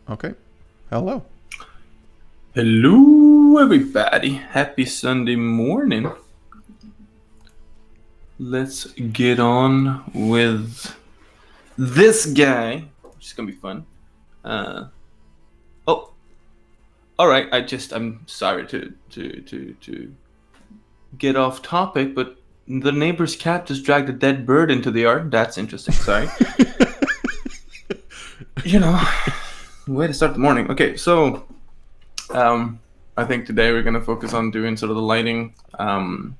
Okay. Hello. Hello, everybody. Happy Sunday morning. Let's get on with this guy, which is gonna be fun. Uh, oh, all right. I'm sorry to get off topic, but the neighbor's cat just dragged a dead bird into the yard. That's interesting. Sorry. You know, way to start the morning. Okay, so um, I think today we're gonna focus on doing sort of the lighting, and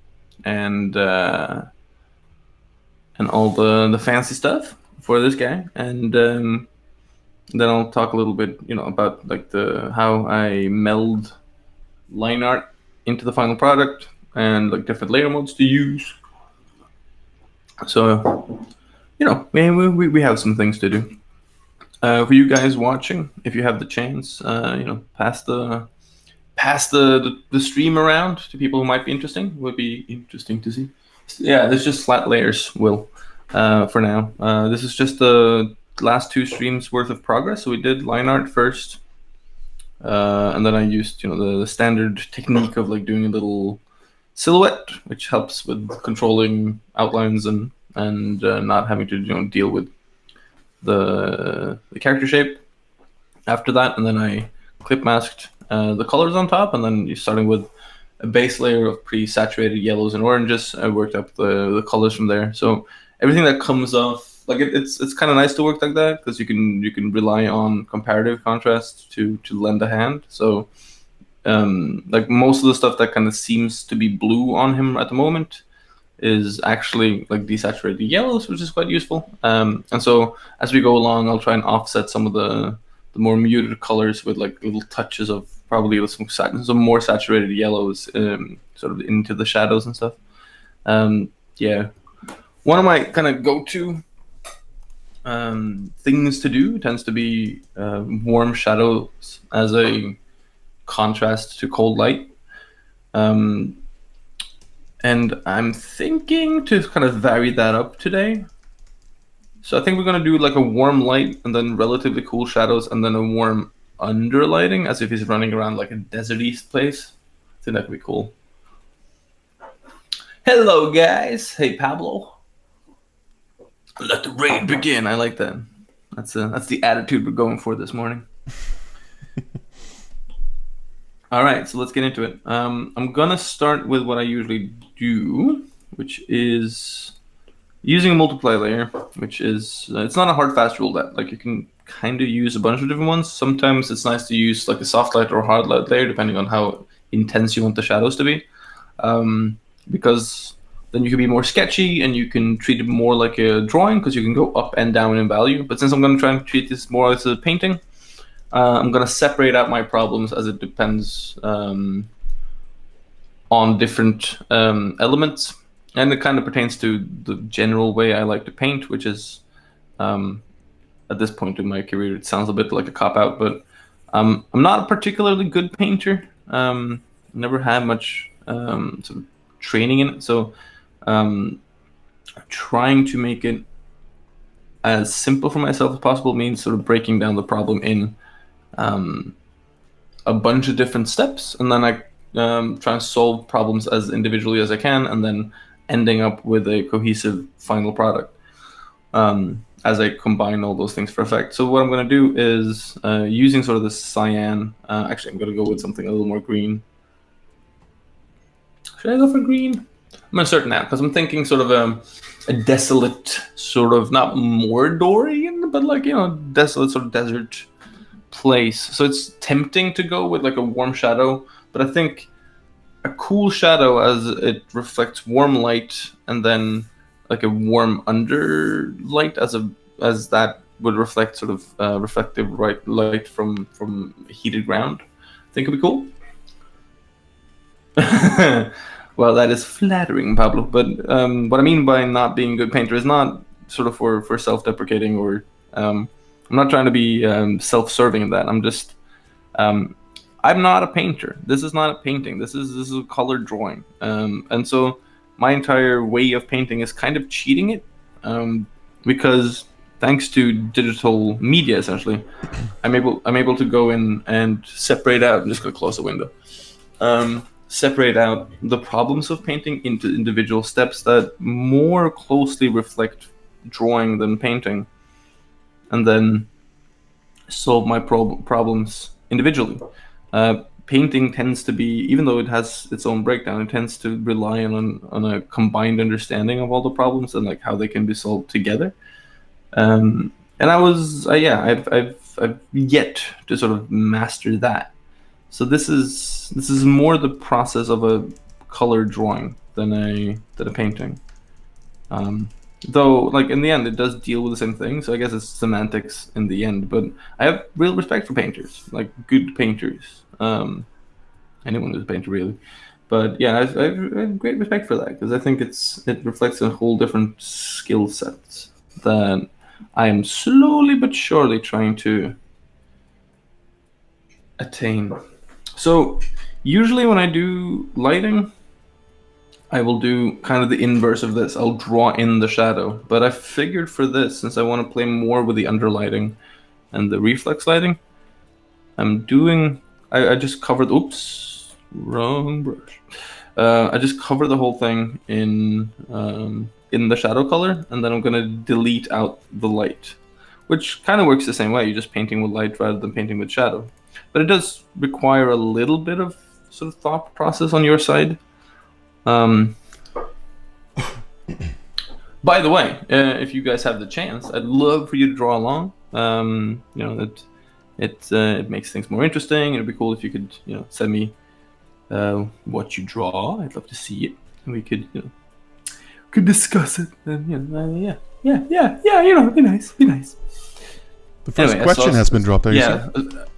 all the fancy stuff for this guy, and then I'll talk a little bit, about like the how I meld line art into the final product and like different layer modes to use. So we have some things to do. For you guys watching, if you have the chance, pass the stream around to people who might be interesting. Would be interesting to see. Yeah, there's just flat layers. Will for now. This is just the last two streams worth of progress. So we did line art first, and then I used the standard technique of like doing a little silhouette, which helps with controlling outlines and not having to deal with the character shape after that. And then I clip masked the colors on top, and then you're starting with a base layer of pre-saturated yellows and oranges. I worked up the colors from there. So everything that comes off, like it's kind of nice to work like that because you can rely on comparative contrast to lend a hand. So like most of the stuff that kind of seems to be blue on him at the moment is actually like desaturated yellows, which is quite useful. And so as we go along, I'll try and offset some of the more muted colors with like little touches of probably some more saturated yellows, sort of into the shadows and stuff. Yeah, one of my kind of go-to things to do tends to be warm shadows as a contrast to cold light. Um, and I'm thinking to kind of vary that up today. So I think we're gonna do like a warm light and then relatively cool shadows and then a warm underlighting as if he's running around like a deserty place. I think that could be cool. Hello guys. Hey Pablo. Let the raid begin. I like that. That's the attitude we're going for this morning. All right, so let's get into it. I'm gonna start with what I usually do, which is using a multiply layer, which is it's not a hard fast rule that like you can kind of use a bunch of different ones. Sometimes it's nice to use like a soft light or a hard light layer depending on how intense you want the shadows to be, because then you can be more sketchy and you can treat it more like a drawing because you can go up and down in value. But since I'm going to try and treat this more as a painting, I'm going to separate out my problems as it depends on different elements, and it kind of pertains to the general way I like to paint, which is at this point in my career, it sounds a bit like a cop out, but I'm not a particularly good painter. Never had much sort of training in it, so trying to make it as simple for myself as possible means sort of breaking down the problem in a bunch of different steps, and then I try and solve problems as individually as I can, and then ending up with a cohesive final product as I combine all those things for effect. So what I'm going to do is using sort of this cyan. Actually, I'm going to go with something a little more green. Should I go for green? I'm going to start now because I'm thinking sort of a desolate, sort of not Mordorian, but like desolate sort of desert place. So it's tempting to go with like a warm shadow, but I think a cool shadow as it reflects warm light and then like a warm under light as that would reflect sort of reflective light from heated ground. I think it'd be cool. Well, that is flattering, Pablo. But what I mean by not being a good painter is not sort of for self-deprecating or I'm not trying to be self-serving in that. Um, I'm not a painter. This is not a painting. This is a colored drawing. And so my entire way of painting is kind of cheating it, because thanks to digital media, essentially, I'm able to go in and separate out. I'm just gonna close the window. Separate out the problems of painting into individual steps that more closely reflect drawing than painting, and then solve my problems individually. Painting tends to be, even though it has its own breakdown, it tends to rely on a combined understanding of all the problems and like how they can be solved together. And I've yet to sort of master that. So this is more the process of a color drawing than a painting. Um, though, like in the end, it does deal with the same thing. So I guess it's semantics in the end. But I have real respect for painters, like good painters. Anyone who's a painter, really. But yeah, I have great respect for that because I think it reflects a whole different skill set that I am slowly but surely trying to attain. So usually when I do lighting, I will do kind of the inverse of this. I'll draw in the shadow. But I figured for this, since I want to play more with the underlighting and the reflex lighting, I'm doing. I just covered. Oops, wrong brush. I just cover the whole thing in the shadow color, and then I'm gonna delete out the light, which kind of works the same way. You're just painting with light rather than painting with shadow, but it does require a little bit of sort of thought process on your side. Um, by the way, if you guys have the chance, I'd love for you to draw along. It makes things more interesting. It'd be cool if you could send me what you draw. I'd love to see it, and we could discuss it. And yeah. It'd be nice. Be nice. The first question has been dropped. There, yeah,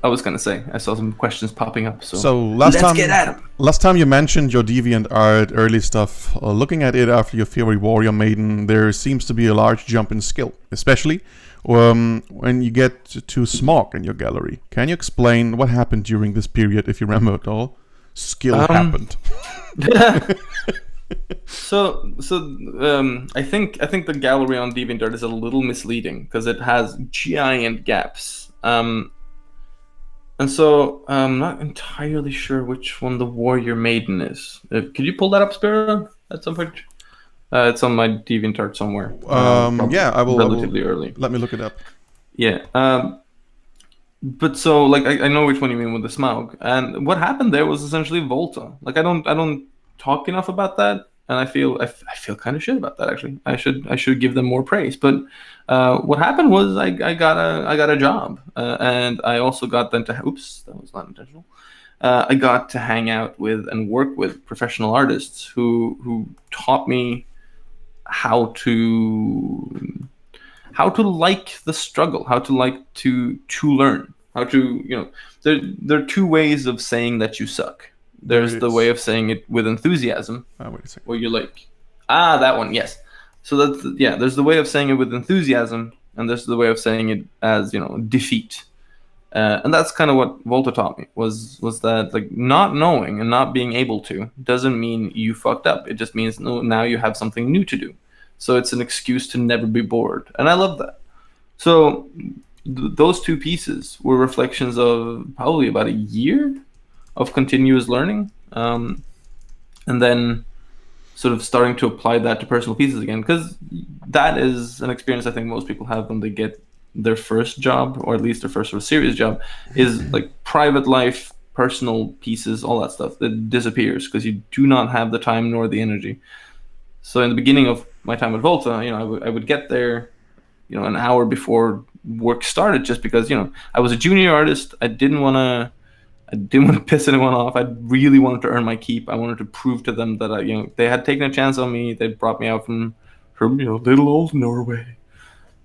I was gonna say I saw some questions popping up. So let's get at them. Last time you mentioned your DeviantArt early stuff. Looking at it after your Fiery Warrior Maiden, there seems to be a large jump in skill, especially when you get to Smog in your gallery. Can you explain what happened during this period, if you remember at all? Skill happened. So I think the gallery on DeviantArt is a little misleading because it has giant gaps. And so I'm not entirely sure which one the Warrior Maiden is. Could you pull that up, Spiro, at some point? It's on my DeviantArt somewhere. Yeah, I will. Relatively early. Let me look it up. Yeah. But so like I know which one you mean with the Smaug, and what happened there was essentially Volta. Like I don't talk enough about that, and I feel kind of shit about that actually. I should give them more praise. But what happened was I got a job, and I also got then to oops, that was not intentional. I got to hang out with and work with professional artists who taught me how to like the struggle, how to like to learn, how to there are two ways of saying that you suck. There's the way of saying it with enthusiasm, wait a second. where you're like, that one, yes. So there's the way of saying it with enthusiasm, and there's the way of saying it as defeat. And that's kind of what Volta taught me was that like not knowing and not being able to doesn't mean you fucked up. It just means now you have something new to do. So it's an excuse to never be bored, and I love that. So those two pieces were reflections of probably about a year of continuous learning, and then sort of starting to apply that to personal pieces again, because that is an experience I think most people have when they get their first job, or at least their first sort of serious job, is like private life, personal pieces, all that stuff that disappears because you do not have the time nor the energy. So in the beginning of my time at Volta, I would get there, an hour before work started, just because I was a junior artist. I didn't want to piss anyone off. I really wanted to earn my keep. I wanted to prove to them that they had taken a chance on me. They brought me out from little old Norway,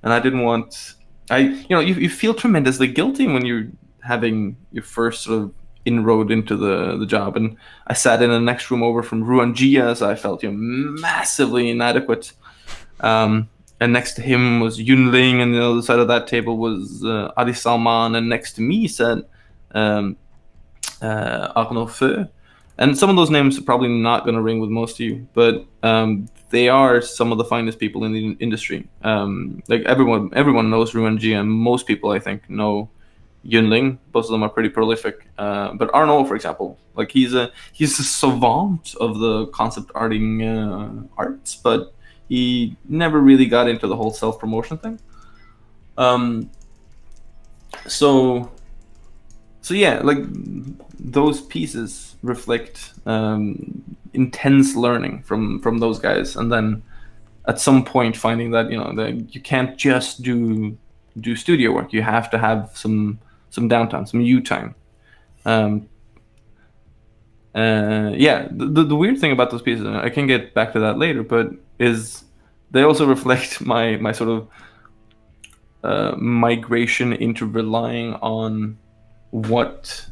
and I didn't want. You feel tremendously guilty when you're having your first sort of inroad into the job. And I sat in the next room over from Ruan Gia, so I felt massively inadequate. And next to him was Yunling, and the other side of that table was Adi Salman, and next to me sat Arnaud Feu. And some of those names are probably not going to ring with most of you, but they are some of the finest people in the industry. Like everyone knows Ruan GM. Most people, I think, know Yunling. Both of them are pretty prolific. But Arnaud, for example, like he's a savant of the concept arts, but he never really got into the whole self promotion thing. So yeah, like those pieces reflect intense learning from those guys, and then at some point finding that that you can't just do studio work. You have to have some downtime, some you time. Yeah, the weird thing about those pieces, and I can get back to that later, but is they also reflect my sort of migration into relying on what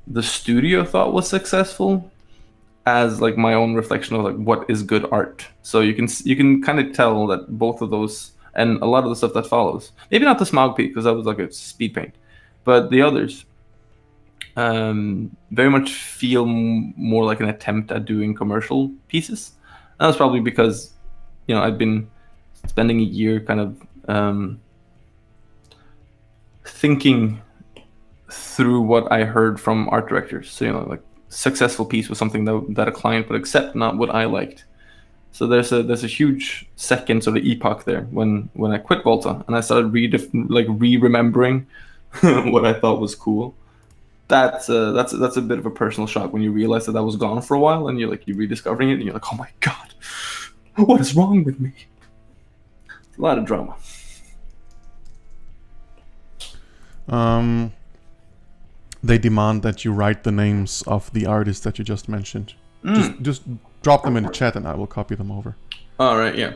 the studio thought was successful as like my own reflection of like what is good art. So you can kind of tell that both of those and a lot of the stuff that follows, maybe not the Smog piece because that was like a speed paint, but the others very much feel more like an attempt at doing commercial pieces. And that's probably because I've been spending a year kind of thinking through what I heard from art directors. So like successful piece was something that a client would accept, not what I liked. So there's a huge second sort of epoch there when I quit Volta and I started re-remembering what I thought was cool. That's a bit of a personal shock when you realize that was gone for a while and you're rediscovering it and you're like, oh my god, what is wrong with me? It's a lot of drama. They demand that you write the names of the artists that you just mentioned. Just drop them in the chat and I will copy them over. All right, yeah.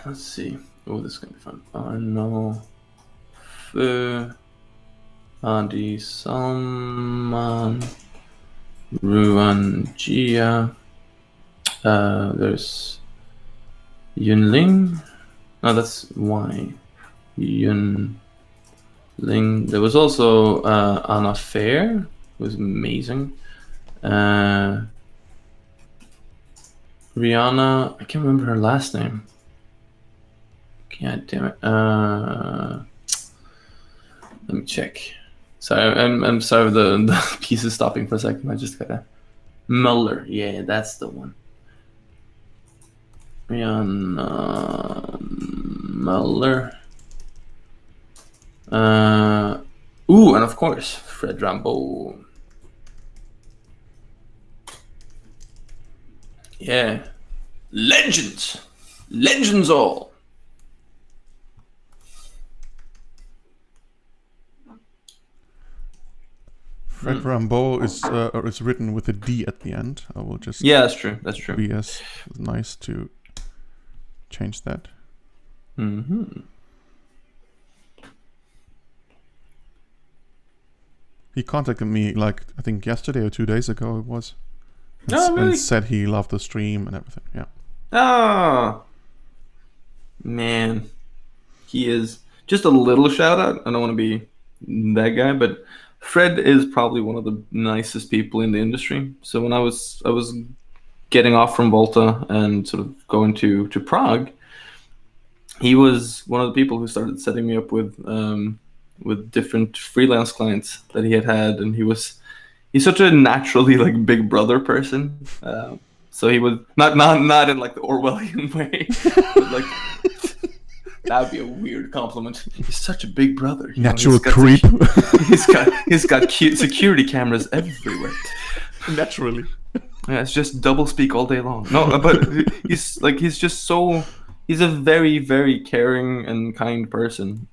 Let's see. Oh, this is gonna be fun. Arno, Adi Salman, Ruan Jia. There's Yunling. No, that's Y. Yunling. There was also Anna Fair, who was amazing. Rihanna, I can't remember her last name. God damn it. Let me check. Sorry, I'm sorry the piece is stopping for a second. I just gotta. Muller, yeah, that's the one. Rihanna Muller. And of course, Fred Rambo. Yeah. Legends all. Fred Rambo is written with a D at the end. I will just that's true. be as nice to change that. He contacted me I think yesterday or 2 days ago it was. Really? And said he loved the stream and everything. Yeah. Oh man, he is just a little shout out. I don't want to be that guy, but Fred is probably one of the nicest people in the industry. So when I was getting off from Volta and sort of going to Prague, he was one of the people who started setting me up with different freelance clients that he had, and he's such a naturally big brother person. So he was not in like the Orwellian way, but that would be a weird compliment. He's such a big brother. Natural creep. He's got cute security cameras everywhere. Naturally. Yeah, it's just double speak all day long. No, but he's just so. He's a very, very caring and kind person.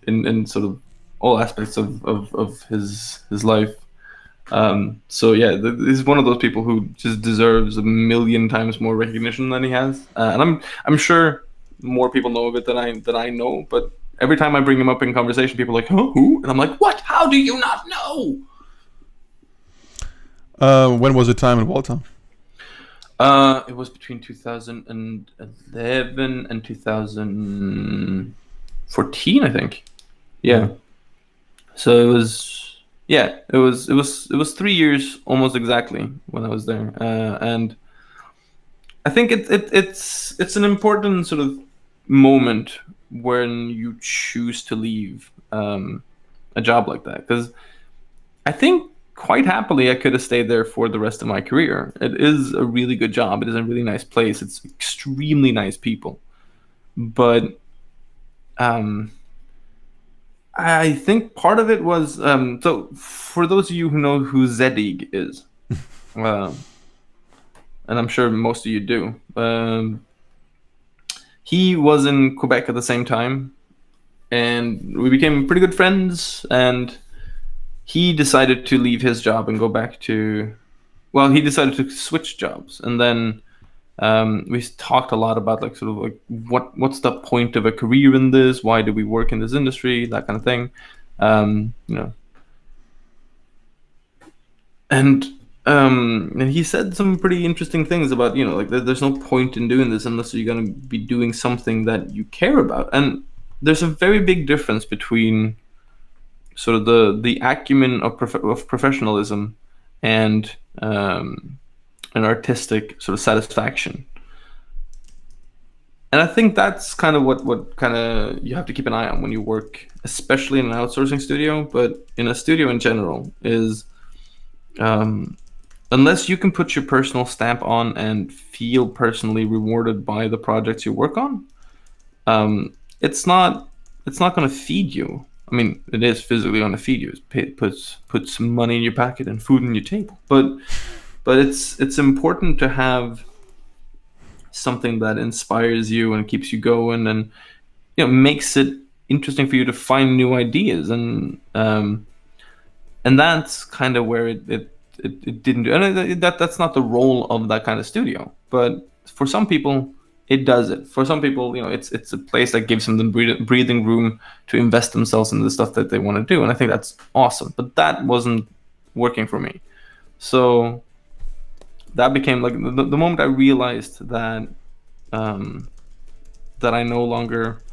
In sort of all aspects of his life. So yeah, he's one of those people who just deserves a million times more recognition than he has. And I'm sure more people know of it than I know. But every time I bring him up in conversation, people are like, "Huh, who?" And I'm like, "What? How do you not know?" When was the time in Volta? It was between 2011 and 2014, I think. Yeah. So it was Yeah, it was 3 years almost exactly when I was there, and I think it's an important sort of moment when you choose to leave a job like that, because I think quite happily I could have stayed there for the rest of my career. It is a really good job. It is a really nice place. It's extremely nice people, but um, I think part of it was so. For those of you who know who Zedig is, uh, and I'm sure most of you do, he was in Quebec at the same time, and we became pretty good friends. And he decided to leave his job and go back to. Well, he decided to switch jobs, and then we talked a lot about like sort of like what's the point of a career in this? Why do we work in this industry? That kind of thing. You know, and and he said some pretty interesting things about like there's no point in doing this unless you're going to be doing something that you care about. And there's a very big difference between sort of the acumen of of professionalism and an artistic sort of satisfaction. And I think that's kind of what kind of you have to keep an eye on when you work, especially in an outsourcing studio, but in a studio in general, is um, unless you can put your personal stamp on and feel personally rewarded by the projects you work on, um, it's not going to feed you. I mean, it is physically going to feed you. It puts money in your pocket and food on your table. But it's important to have something that inspires you and keeps you going, and makes it interesting for you to find new ideas. And that's kind of where it didn't do. And that's not the role of that kind of studio. But for some people, it does it. For some people, it's a place that gives them the breathing room to invest themselves in the stuff that they want to do. And I think that's awesome. But that wasn't working for me. So that became like the moment I realized that that I no longer,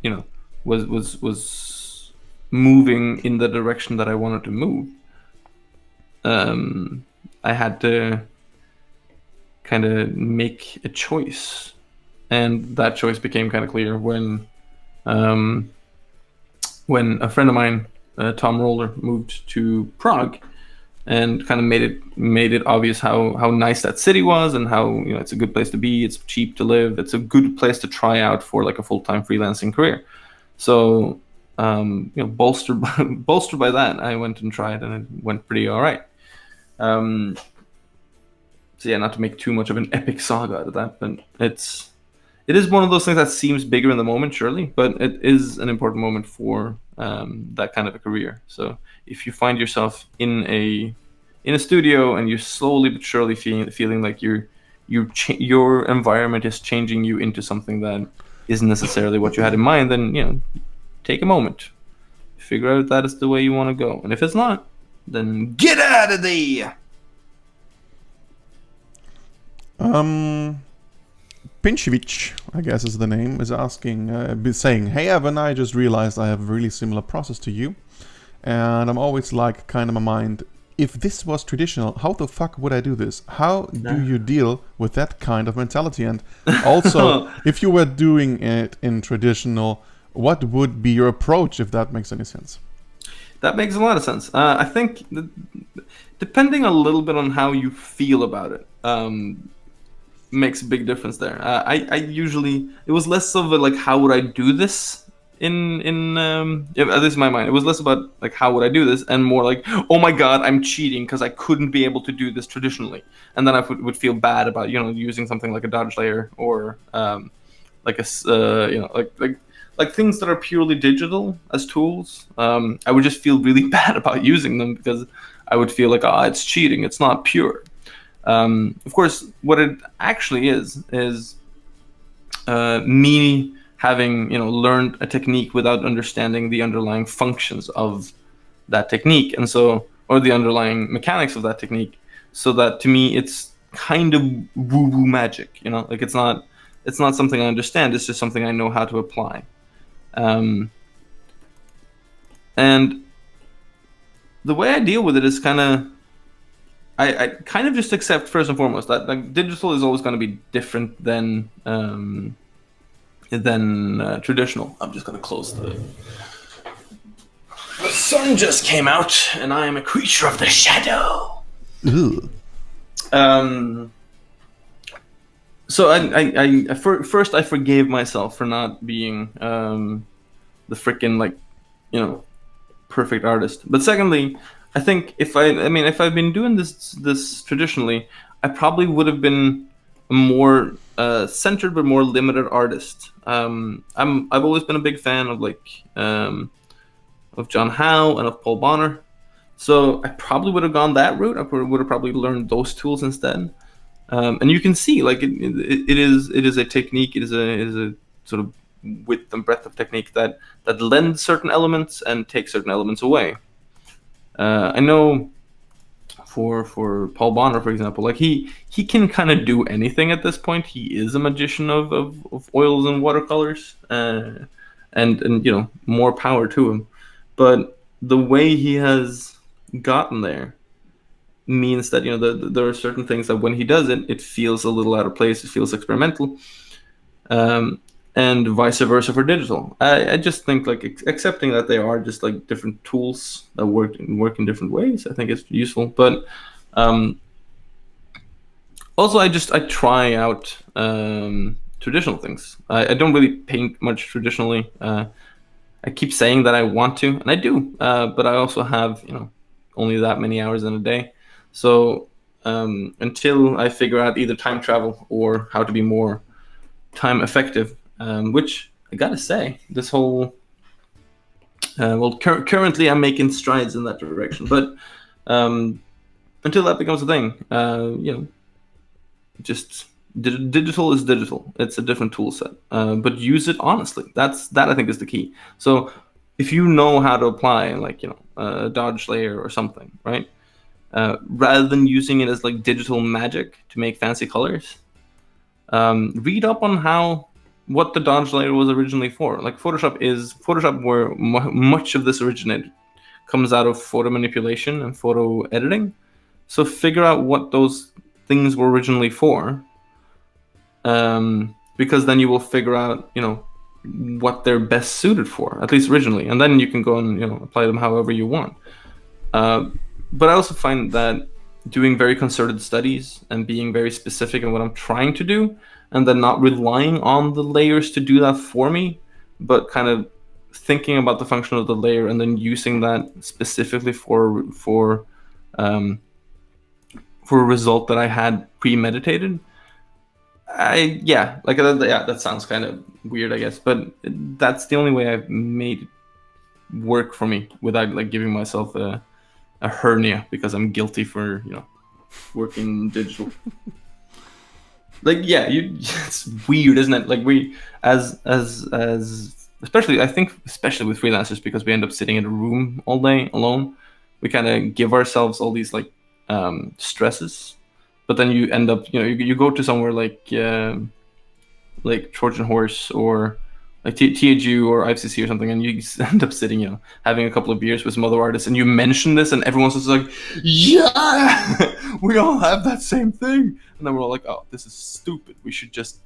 you know, was moving in the direction that I wanted to move. I had to kind of make a choice, and that choice became kind of clear um, when a friend of mine, Tom Roller, moved to Prague, and kind of made it obvious how nice that city was, and how it's a good place to be. It's cheap to live. It's a good place to try out for like a full-time freelancing career. So bolstered bolstered by that, I went and tried, and it went pretty all right. So yeah, not to make too much of an epic saga out of that, but it is one of those things that seems bigger in the moment, surely, but it is an important moment for that kind of a career. So if you find yourself in a studio and you're slowly but surely feeling like your environment is changing you into something that isn't necessarily what you had in mind, then take a moment, figure out if that is the way you want to go, and if it's not, then get out of there. Pinchevich, I guess is the name, is asking, saying, "Hey Evan, I just realized I have a really similar process to you, and I'm always like, kind of my mind, if this was traditional, how the fuck would I do this? How do you deal with that kind of mentality? And also, if you were doing it in traditional, what would be your approach, if that makes any sense?" That makes a lot of sense. I think depending a little bit on how you feel about it, makes a big difference there. I usually, it was less of a like, how would I do this at least in my mind. It was less about like, how would I do this, and more like, oh my god, I'm cheating because I couldn't be able to do this traditionally, and then I would feel bad about using something like a dodge layer, or like like things that are purely digital as tools. I would just feel really bad about using them, because I would feel like, it's cheating, it's not pure. Of course, what it actually is me having learned a technique without understanding the underlying functions of that technique, and so, or the underlying mechanics of that technique. So that to me, it's kind of woo-woo magic. Like, it's not something I understand. It's just something I know how to apply. And the way I deal with it is kind of I kind of just accept first and foremost that like digital is always going to be different than traditional. I'm just going to close the sun just came out, and I am a creature of the shadow. Ugh. So first I forgave myself for not being the freaking like, perfect artist. But secondly, I think if I've been doing this traditionally, I probably would have been a more centered but more limited artist. I've always been a big fan of of John Howe and of Paul Bonner, so I probably would have gone that route. I would have probably learned those tools instead. And you can see, like it is a technique. It is a sort of width and breadth of technique that lends certain elements and takes certain elements away. I know for Paul Bonner, for example, like he can kind of do anything at this point. He is a magician of oils and watercolors, and more power to him. But the way he has gotten there means that there are certain things that when he does it, it feels a little out of place. It feels experimental, and vice versa for digital. I just think like accepting that they are just like different tools that work in different ways, I think is useful. But also, I try out traditional things. I don't really paint much traditionally. I keep saying that I want to, and I do, but I also have only that many hours in a day. So until I figure out either time travel or how to be more time effective, which I gotta say, this whole currently I'm making strides in that direction, but until that becomes a thing, just digital is digital. It's a different tool set, but use it honestly. That I think is the key. So if you know how to apply like a dodge layer or something, right? Rather than using it as like digital magic to make fancy colors, read up on what the dodge layer was originally for. Like Photoshop where much of this originated, comes out of photo manipulation and photo editing. So figure out what those things were originally for, because then you will figure out what they're best suited for, at least originally, and then you can go and apply them however you want. But I also find that doing very concerted studies and being very specific in what I'm trying to do, and then not relying on the layers to do that for me, but kind of thinking about the function of the layer and then using that specifically for a result that I had premeditated. That sounds kind of weird, I guess, but that's the only way I've made it work for me without like giving myself a hernia because I'm guilty for working digital. It's weird, isn't it? Like we as especially I think especially with freelancers, because we end up sitting in a room all day alone, we kind of give ourselves all these like stresses, but then you end up you go to somewhere like Trojan Horse or like THU or IFCC or something, and you end up sitting, having a couple of beers with some other artists, and you mention this, and everyone's just like, yeah, we all have that same thing, and then we're all like, oh, this is stupid. We should just,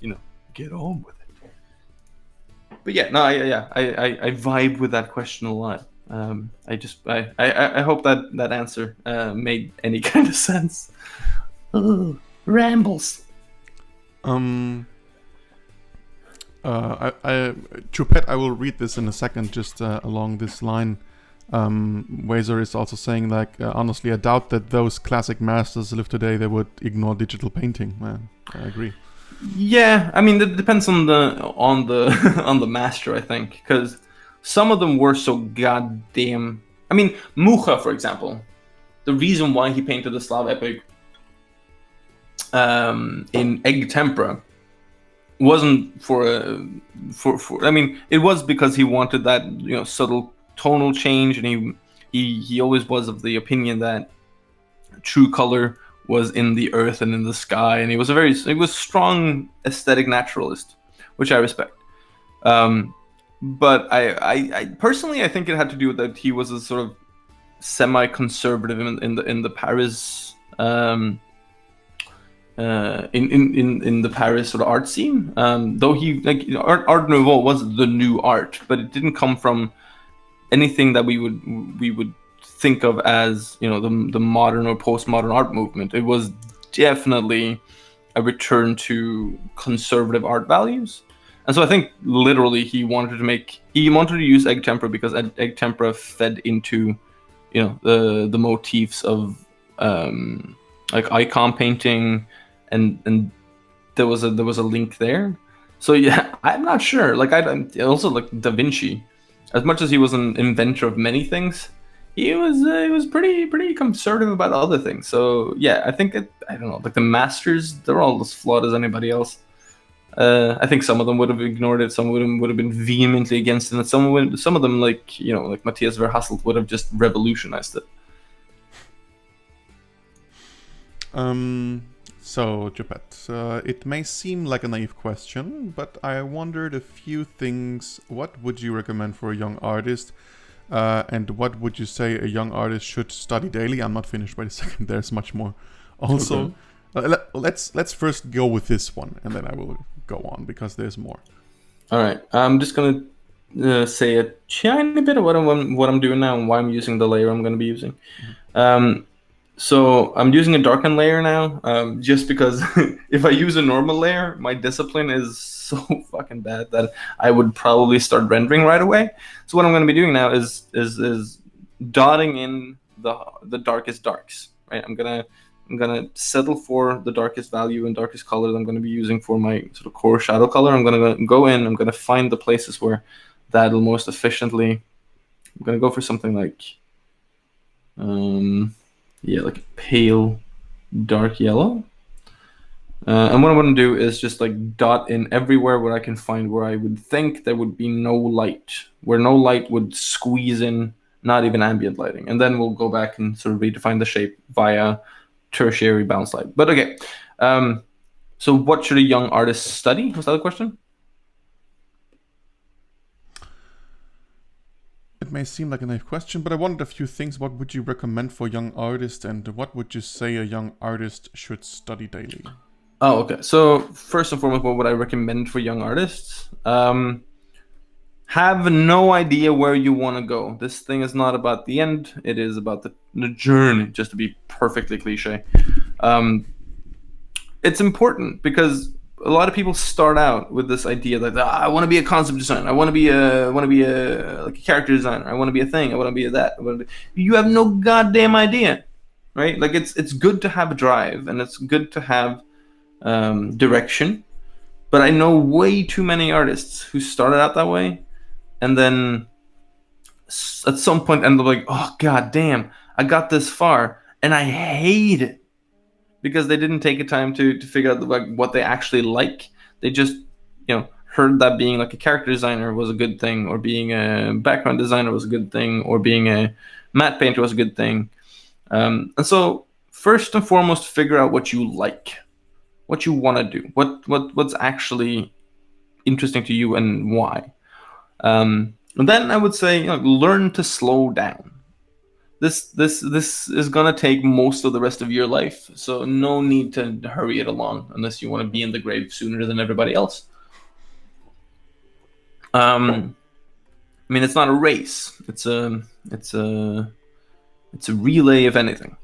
get on with it. But yeah, no, I vibe with that question a lot. I hope that answer made any kind of sense. Rambles. Chupet, I will read this in a second, just along this line. Wazer is also saying, like, honestly, I doubt that those classic masters live today. They would ignore digital painting. Man, I agree. Yeah, I mean, it depends on the on the master, I think, because some of them were so goddamn. I mean, Mucha, for example, the reason why he painted the Slav epic in egg tempera wasn't for I mean, it was because he wanted that subtle tonal change, and he always was of the opinion that true color was in the earth and in the sky, and he was strong aesthetic naturalist, which I respect. But I personally, I think it had to do with that he was a sort of semi-conservative in the Paris in the Paris sort of art scene. Though he like Art Nouveau was the new art, but it didn't come from anything that we would think of as the modern or postmodern art movement. It was definitely a return to conservative art values. And so I think literally he wanted to use egg tempera because egg tempera fed into the motifs of like icon painting, and there was a link there. So yeah, I'm not sure. Like I also like Da Vinci, as much as he was an inventor of many things, he was pretty conservative about other things. So yeah, I think I don't know, like the masters, they're all as flawed as anybody else. I think some of them would have ignored it. Some of them would have been vehemently against it. And some of them, like like Matthias Verhasselt, would have just revolutionized it. So, Japet, it may seem like a naive question, but I wondered a few things. What would you recommend for a young artist? And what would you say a young artist should study daily? I'm not finished by the second. There's much more. Also, let's first go with this one, and then I will go on because there's more. All right, I'm just gonna say a tiny bit of what I'm doing now and why I'm using the layer I'm gonna be using. So I'm using a darken layer now, just because if I use a normal layer, my discipline is so fucking bad that I would probably start rendering right away. So what I'm going to be doing now is dotting in the darkest darks. Right, I'm gonna settle for the darkest value and darkest color that I'm going to be using for my sort of core shadow color. I'm going to go in. I'm going to find the places where that'll most efficiently. I'm going to go for something like. Yeah, like pale dark yellow. And what I'm going to do is just like dot in everywhere where I can find where I would think there would be no light, where no light would squeeze in, not even ambient lighting. And then we'll go back and sort of redefine the shape via tertiary bounce light. But okay, so what should a young artist study? Was that the question? It may seem like a naive question, but I wanted a few things. What would you recommend for young artists, and what would you say a young artist should study daily? Oh, okay. So first and foremost, what would I recommend for young artists? Have no idea where you want to go. This thing is not about the end. It is about the journey, just to be perfectly cliche. It's important because a lot of people start out with this idea that I want to be a concept designer. I want to be a like a character designer. I want to be a thing. I want to be that. You have no goddamn idea, right? Like it's good to have a drive and it's good to have direction, but I know way too many artists who started out that way and then at some point end up like, oh god damn, I got this far and I hate it because they didn't take the time to figure out like what they actually like. They just heard that being like a character designer was a good thing, or being a background designer was a good thing, or being a matte painter was a good thing. And so first and foremost, figure out what you like, what you want to do, what's actually interesting to you and why. And then I would say learn to slow down. This is gonna take most of the rest of your life, so no need to hurry it along unless you want to be in the grave sooner than everybody else. I mean, it's not a race. It's a relay, if anything.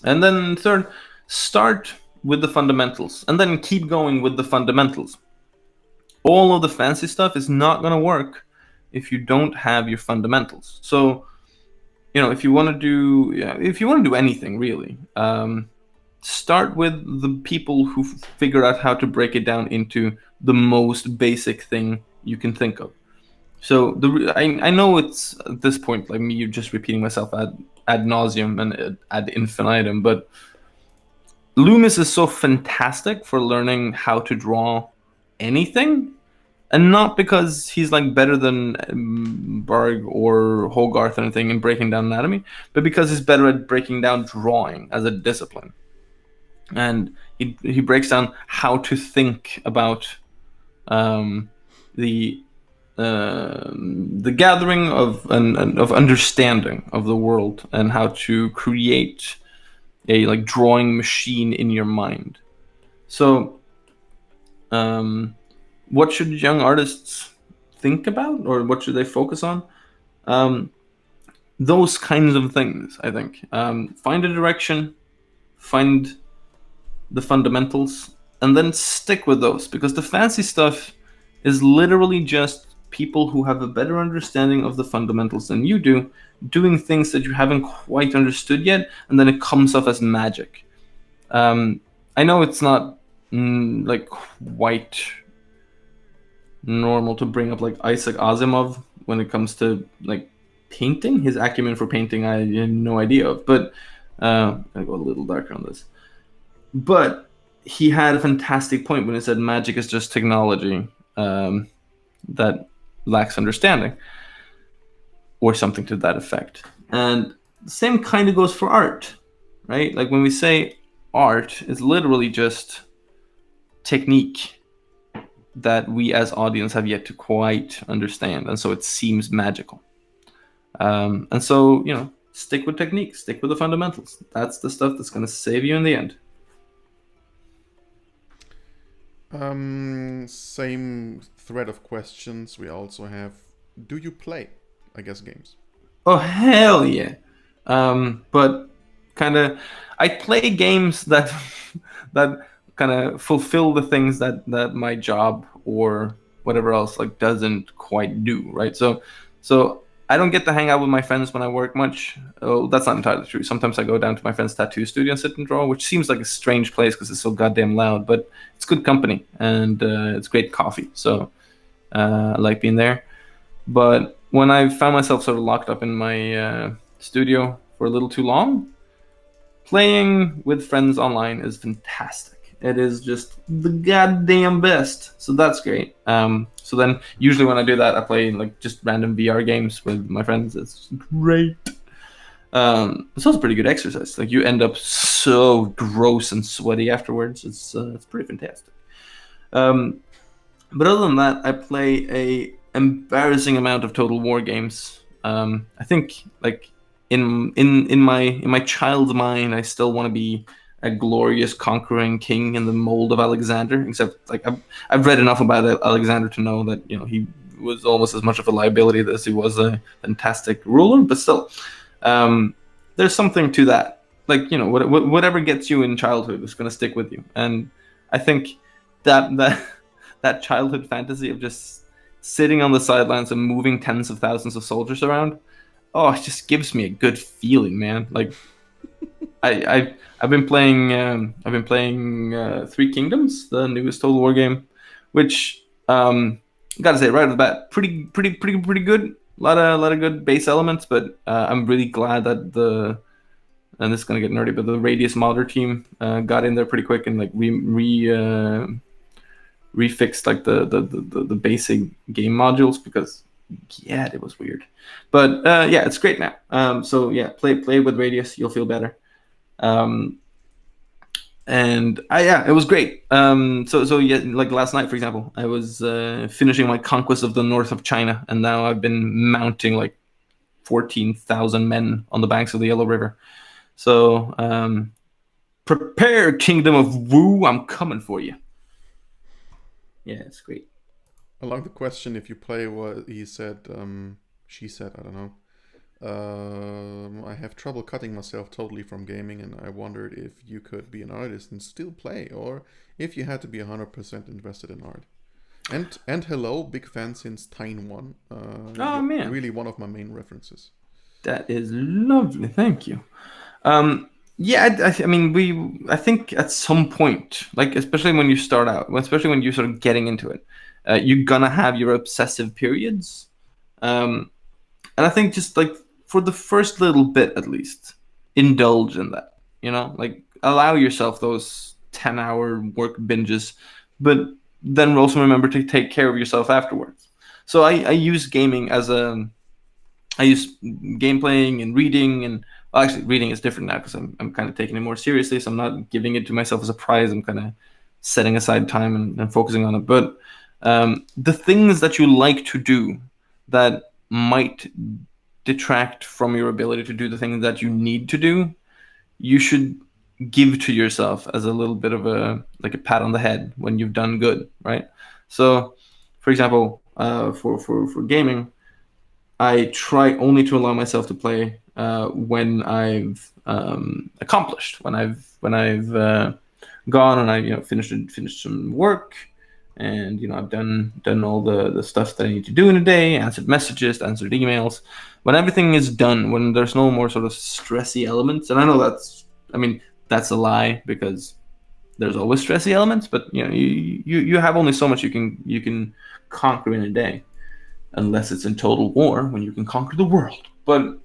And then third, start with the fundamentals, and then keep going with the fundamentals. All of the fancy stuff is not gonna work if you don't have your fundamentals. So if you want to do anything really, start with the people who figure out how to break it down into the most basic thing you can think of. So I know it's at this point like me just repeating myself ad nauseum and ad infinitum, but Loomis is so fantastic for learning how to draw anything. And not because he's like better than Berg or Hogarth or anything in breaking down anatomy, but because he's better at breaking down drawing as a discipline. And he breaks down how to think about the the gathering of understanding of the world and how to create a like drawing machine in your mind. So, um, what should young artists think about, or what should they focus on? Um, those kinds of things, I think. Find a direction, find the fundamentals, and then stick with those, because the fancy stuff is literally just people who have a better understanding of the fundamentals than you do, doing things that you haven't quite understood yet, and then it comes off as magic. Um, I know it's not like quite normal to bring up like Isaac Asimov when it comes to like painting. His acumen for painting, I had no idea of. But I go a little darker on this. But he had a fantastic point when he said magic is just technology that lacks understanding, or something to that effect. And the same kind of goes for art, right? Like when we say art, it's literally just technique that we as audience have yet to quite understand, and so it seems magical. And so, stick with technique, stick with the fundamentals. That's the stuff that's going to save you in the end. Same thread of questions we also have. Do you play, I guess, games? Oh hell yeah! But kind of, I play games that that kind of fulfill the things that my job or whatever else like doesn't quite do. Right. So I don't get to hang out with my friends when I work much. Oh, that's not entirely true. Sometimes I go down to my friend's tattoo studio and sit and draw, which seems like a strange place because it's so goddamn loud. But it's good company and it's great coffee. So I like being there. But when I found myself sort of locked up in my studio for a little too long, playing with friends online is fantastic. It is just the goddamn best. So that's great. So then usually when I do that, I play like just random VR games with my friends. It's great. It's also pretty good exercise. Like you end up so gross and sweaty afterwards. It's pretty fantastic. Um, but other than that, I play a embarrassing amount of Total War games. I think like in my child's mind, I still want to be a glorious conquering king in the mold of Alexander. Except like I've read enough about Alexander to know that he was almost as much of a liability as he was a fantastic ruler. But still, there's something to that. Like whatever gets you in childhood is going to stick with you, and I think that that childhood fantasy of just sitting on the sidelines and moving tens of thousands of soldiers around, oh, it just gives me a good feeling, man. Like I've been playing Three Kingdoms, the newest Total War game, which gotta say right off the bat, pretty good. A lot of good base elements, but I'm really glad that and this is gonna get nerdy, but the Radius modder team got in there pretty quick and like refixed like the basic game modules, because yeah, it was weird. But yeah, it's great now. So yeah, play with Radius, you'll feel better. And yeah, it was great. So yeah, like last night, for example, I was finishing my conquest of the north of China, and now I've been mounting like 14,000 men on the banks of the Yellow River. So prepare, Kingdom of Wu, I'm coming for you. Yeah, it's great. Along the question, if you play what he said, she said, I don't know. I have trouble cutting myself totally from gaming, and I wondered if you could be an artist and still play, or if you had to be 100% invested in art. And hello, big fan since Tyne 1. Oh man, really one of my main references. that is lovely. Thank you. Yeah, I mean, I think at some point, like especially when you start out, especially when you're sort of getting into it, you're gonna have your obsessive periods. And I think just like for the first little bit at least, indulge in that. Like allow yourself those 10-hour work binges, but then also remember to take care of yourself afterwards. So I use gaming as I use game playing and reading, and well, actually reading is different now because I'm kind of taking it more seriously. So I'm not giving it to myself as a prize. I'm kind of setting aside time and focusing on it. But The things that you like to do that might detract from your ability to do the things that you need to do, you should give to yourself as a little bit of a pat on the head when you've done good, right? So, for example, for gaming, I try only to allow myself to play when I've accomplished, when I've gone and I finished some work, and I've done all the stuff that I need to do in a day, answered messages, answered emails. When everything is done, when there's no more sort of stressy elements, and I know that's a lie, because there's always stressy elements, but you have only so much you can conquer in a day, unless it's in total war when you can conquer the world. But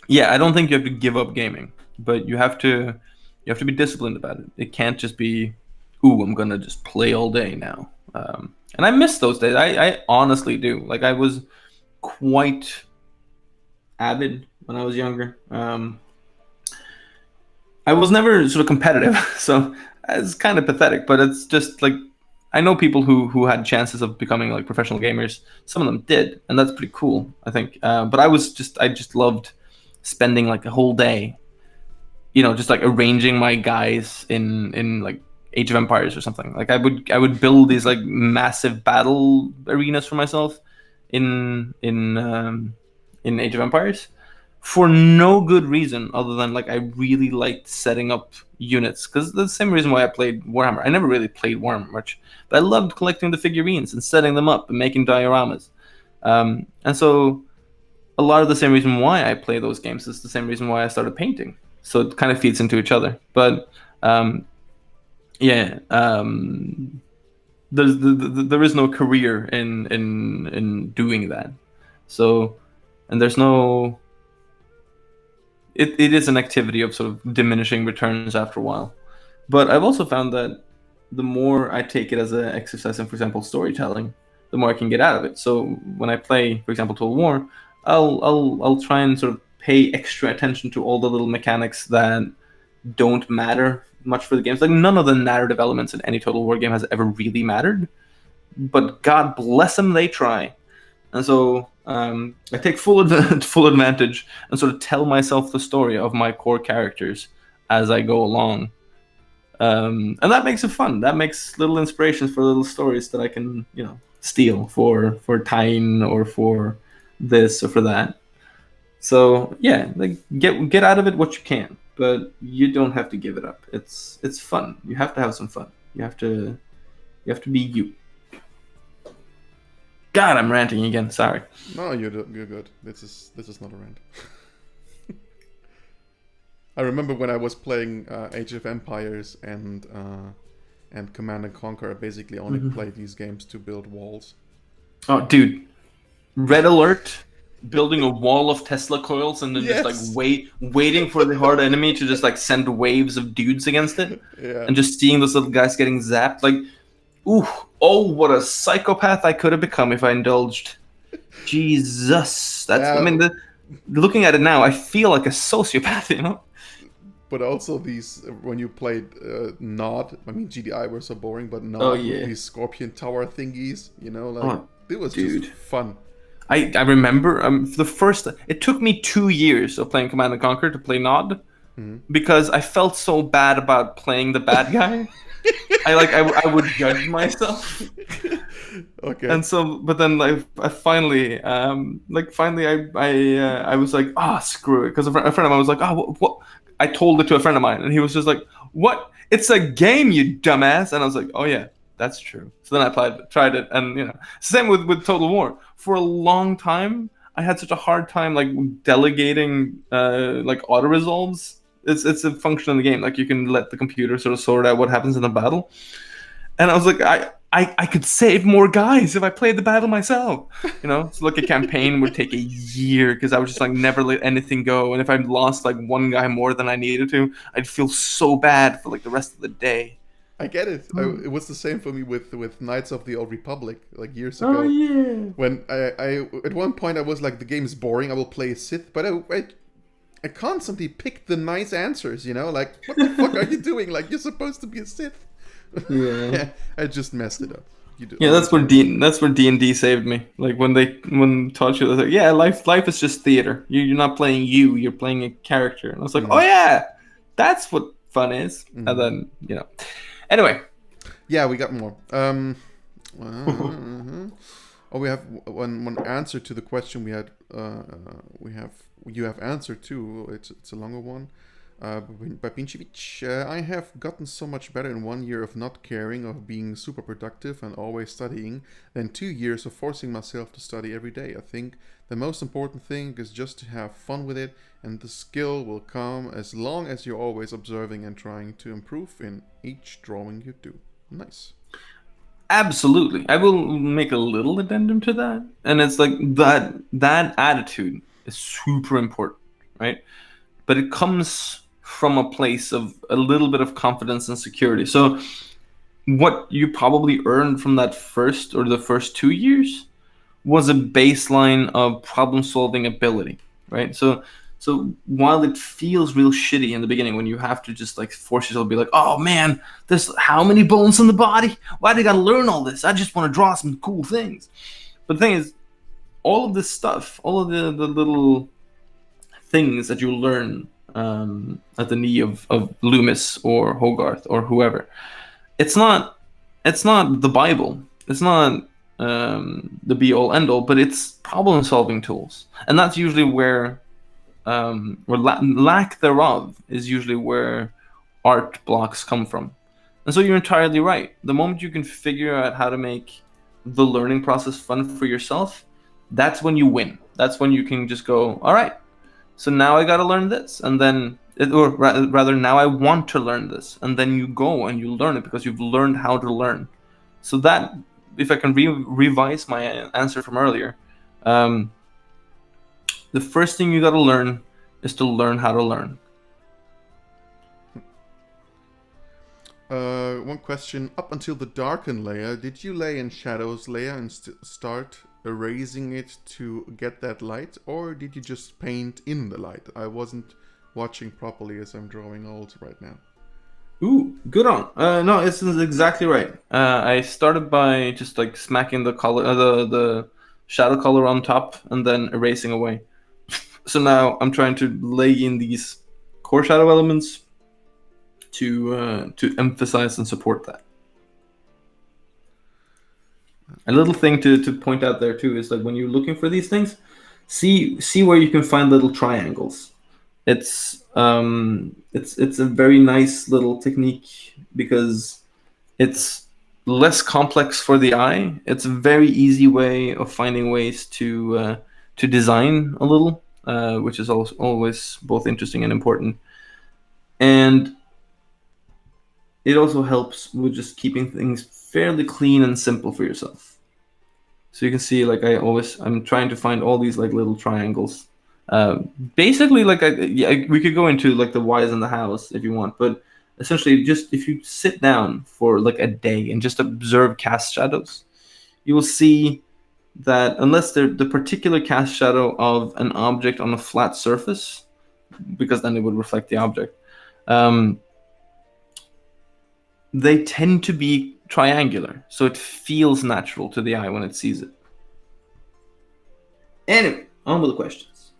yeah, I don't think you have to give up gaming, but you have to be disciplined about it. It can't just be, ooh, I'm gonna just play all day now. And I miss those days. I honestly do. Like, I was quite avid when I was younger. I was never sort of competitive, so it's kind of pathetic. But it's just like, I know people who had chances of becoming like professional gamers. Some of them did, and that's pretty cool, I think. But I just loved spending like a whole day, just like arranging my guys in like Age of Empires or something. Like, I would build these like massive battle arenas for myself in Age of Empires, for no good reason other than like I really liked setting up units, because the same reason why I played Warhammer. I never really played Warhammer much, but I loved collecting the figurines and setting them up and making dioramas. And so a lot of the same reason why I play those games is the same reason why I started painting. So it kind of feeds into each other. But yeah, there is no career in doing that. So, and there's no. It is an activity of sort of diminishing returns after a while. But I've also found that the more I take it as an exercise in, for example, storytelling, the more I can get out of it. So when I play, for example, Total War, I'll try and sort of pay extra attention to all the little mechanics that don't matter much for the games. Like, none of the narrative elements in any Total War game has ever really mattered, but God bless them, they try. And so I take full advantage and sort of tell myself the story of my core characters as I go along. And that makes it fun. That makes little inspirations for little stories that I can, steal for Tyne or for this or for that. So yeah, like, get out of it what you can, but you don't have to give it up. It's fun. You have to have some fun. You have to be you. God, I'm ranting again. Sorry. No, you're good. This is not a rant. I remember when I was playing Age of Empires and Command and Conquer. I basically only played these games to build walls. Oh, dude, Red Alert, building a wall of Tesla coils and then just like waiting for the hard enemy to just like send waves of dudes against it, and just seeing those little guys getting zapped. Like, ooh, oh, what a psychopath I could have become if I indulged. Jesus, I mean, looking at it now, I feel like a sociopath, But also these, when you played Nod, I mean, GDI were so boring, but Nod with these Scorpion Tower thingies, it was just fun. I remember it took me 2 years of playing Command and Conquer to play Nod, because I felt so bad about playing the bad guy. I would judge myself. Okay. And so, but then I finally, I was like, screw it, because a friend of mine was like, what? I told it to a friend of mine, and he was just like, what? It's a game, you dumbass. And I was like, oh yeah, that's true. So then I tried it, and same with Total War. For a long time, I had such a hard time like delegating like auto resolves. It's a function in the game. Like, you can let the computer sort of sort out what happens in the battle. And I was like, I could save more guys if I played the battle myself. So like a campaign would take a year because I would just like never let anything go. And if I lost like one guy more than I needed to, I'd feel so bad for like the rest of the day. I get it. It was the same for me with Knights of the Old Republic, like years ago. Oh yeah. When I at one point I was like, the game is boring. I will play a Sith, but I constantly picked the nice answers. Like, what the fuck are you doing? Like, you're supposed to be a Sith. Yeah. I just messed it up. You Yeah, always do. that's where D&D saved me. Like when taught you, like, yeah, life is just theater. You're not playing you're playing a character. And I was like, oh Mm. yeah, that's what fun is. And Mm. then anyway, Yeah, we got more. Uh, oh, we have one answer to the question we had. We have you have answered too. It's a longer one. By Pinchevich, I have gotten so much better in 1 year of not caring, of being super productive and always studying, than 2 years of forcing myself to study every day. I think the most important thing is just to have fun with it, and the skill will come as long as you're always observing and trying to improve in each drawing you do. Nice. absolutely. I will make a little addendum to that, and it's like that attitude is super important, right? But it comes from a place of a little bit of confidence and security. So what you probably earned from that first or the first 2 years was a baseline of problem solving ability, right? So while it feels real shitty in the beginning when you have to just like force yourself to be like, oh man, there's how many bones in the body? Why do I gotta learn all this? I just want to draw some cool things. But the thing is, all of this stuff, all of the little things that you learn at the knee of Loomis or Hogarth or whoever, it's not the Bible. It's not the be all end all, but it's problem solving tools, and that's usually where lack thereof is usually where art blocks come from. And so you're entirely right. The moment you can figure out how to make the learning process fun for yourself, that's when you win. That's when you can just go, all right, so now I got to learn this, and then or rather now I want to learn this, and then you go and you learn it because you've learned how to learn. So that, if I can revise my answer from earlier, um, the first thing you got to learn is to learn how to learn. One question. Up until the darken layer, did you lay in shadows layer and start erasing it to get that light? Or did you just paint in the light? I wasn't watching properly as I'm drawing old right now. Ooh, good on. No, this is exactly right. I started by just like smacking the color, the shadow color on top, and then erasing away. So now I'm trying to lay in these core shadow elements to emphasize and support that. A little thing to point out there too is like when you're looking for these things, see where you can find little triangles. It's a very nice little technique because it's less complex for the eye. It's a very easy way of finding ways to design a little, which is also always both interesting and important. And it also helps with just keeping things fairly clean and simple for yourself. So you can see, like I'm trying to find all these like little triangles. Basically, like yeah, we could go into like the whys and the hows if you want, but essentially, just if you sit down for like a day and just observe cast shadows, you will see that unless they're the particular cast shadow of an object on a flat surface, because then it would reflect the object. They tend to be triangular, so it feels natural to the eye when it sees it. Anyway, on with the questions.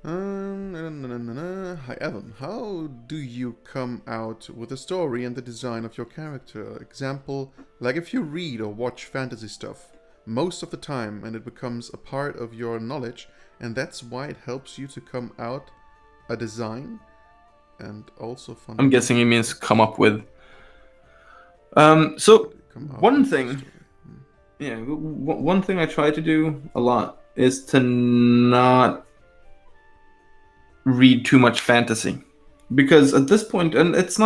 Hi Evan, how do you come out with the story and the design of your character? Example, like if you read or watch fantasy stuff most of the time and it becomes a part of your knowledge, and that's why it helps you to come out a design and also fun. I'm guessing he means come up with. So one thing, yeah, one thing I try to do a lot is to not read too much fantasy, because at this point, and this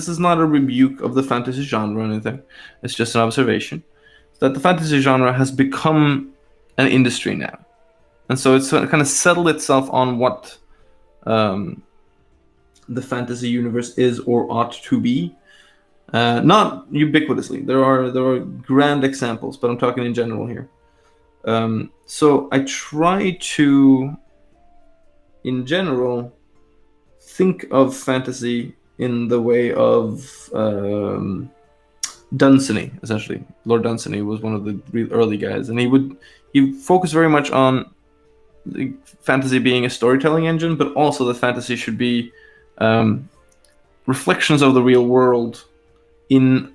is not a rebuke of the fantasy genre or anything, it's just an observation that the fantasy genre has become an industry now, and so it's kind of settled itself on what the fantasy universe is or ought to be. Not ubiquitously. There are grand examples, but I'm talking in general here. So I try to, in general, think of fantasy in the way of Dunsany, essentially. Lord Dunsany was one of the real early guys, and he focused very much on fantasy being a storytelling engine, but also that fantasy should be reflections of the real world in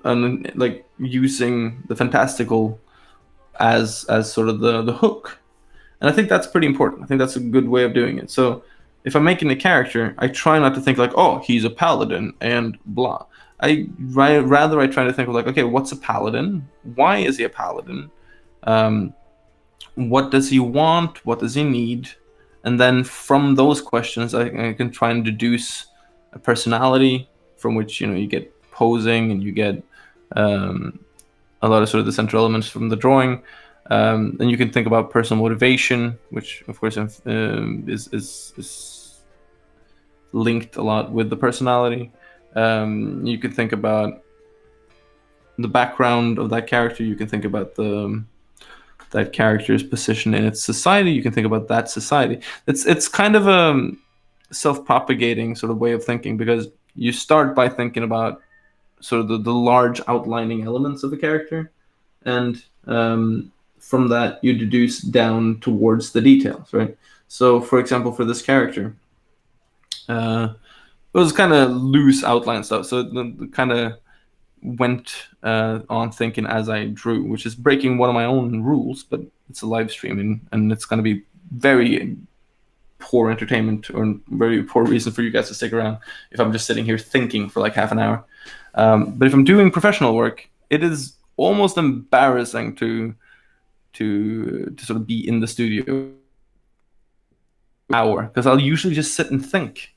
like using the fantastical as sort of the hook. And I think that's pretty important. I think that's a good way of doing it. So if I'm making a character, I try not to think like, oh, he's a paladin and blah. Rather I try to think of like, okay, what's a paladin? Why is he a paladin? What does he want? What does he need? And then from those questions, I can try and deduce a personality from which you get posing and you get a lot of sort of the central elements from the drawing. And you can think about personal motivation, which of course is linked a lot with the personality. You can think about the background of that character. You can think about that character's position in its society. You can think about that society. It's kind of a self-propagating sort of way of thinking, because you start by thinking about sort of the large outlining elements of the character, and from that you deduce down towards the details, right? So for example, for this character, it was kind of loose outline stuff, so the kind of went on thinking as I drew, which is breaking one of my own rules, but it's a live stream, and it's going to be very poor entertainment or very poor reason for you guys to stick around if I'm just sitting here thinking for like half an hour. But if I'm doing professional work, it is almost embarrassing to sort of be in the studio hour, because I'll usually just sit and think.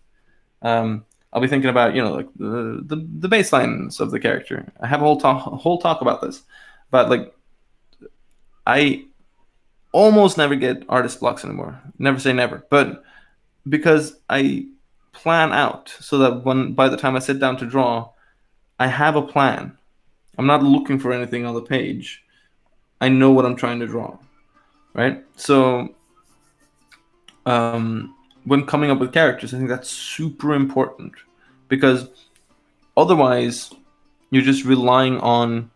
I'll be thinking about like the baselines of the character. I have a whole talk about this, but like I almost never get artist blocks anymore. Never say never, but because I plan out so that by the time I sit down to draw, I have a plan. I'm not looking for anything on the page. I know what I'm trying to draw, right? So when coming up with characters, I think that's super important, because otherwise you're just relying on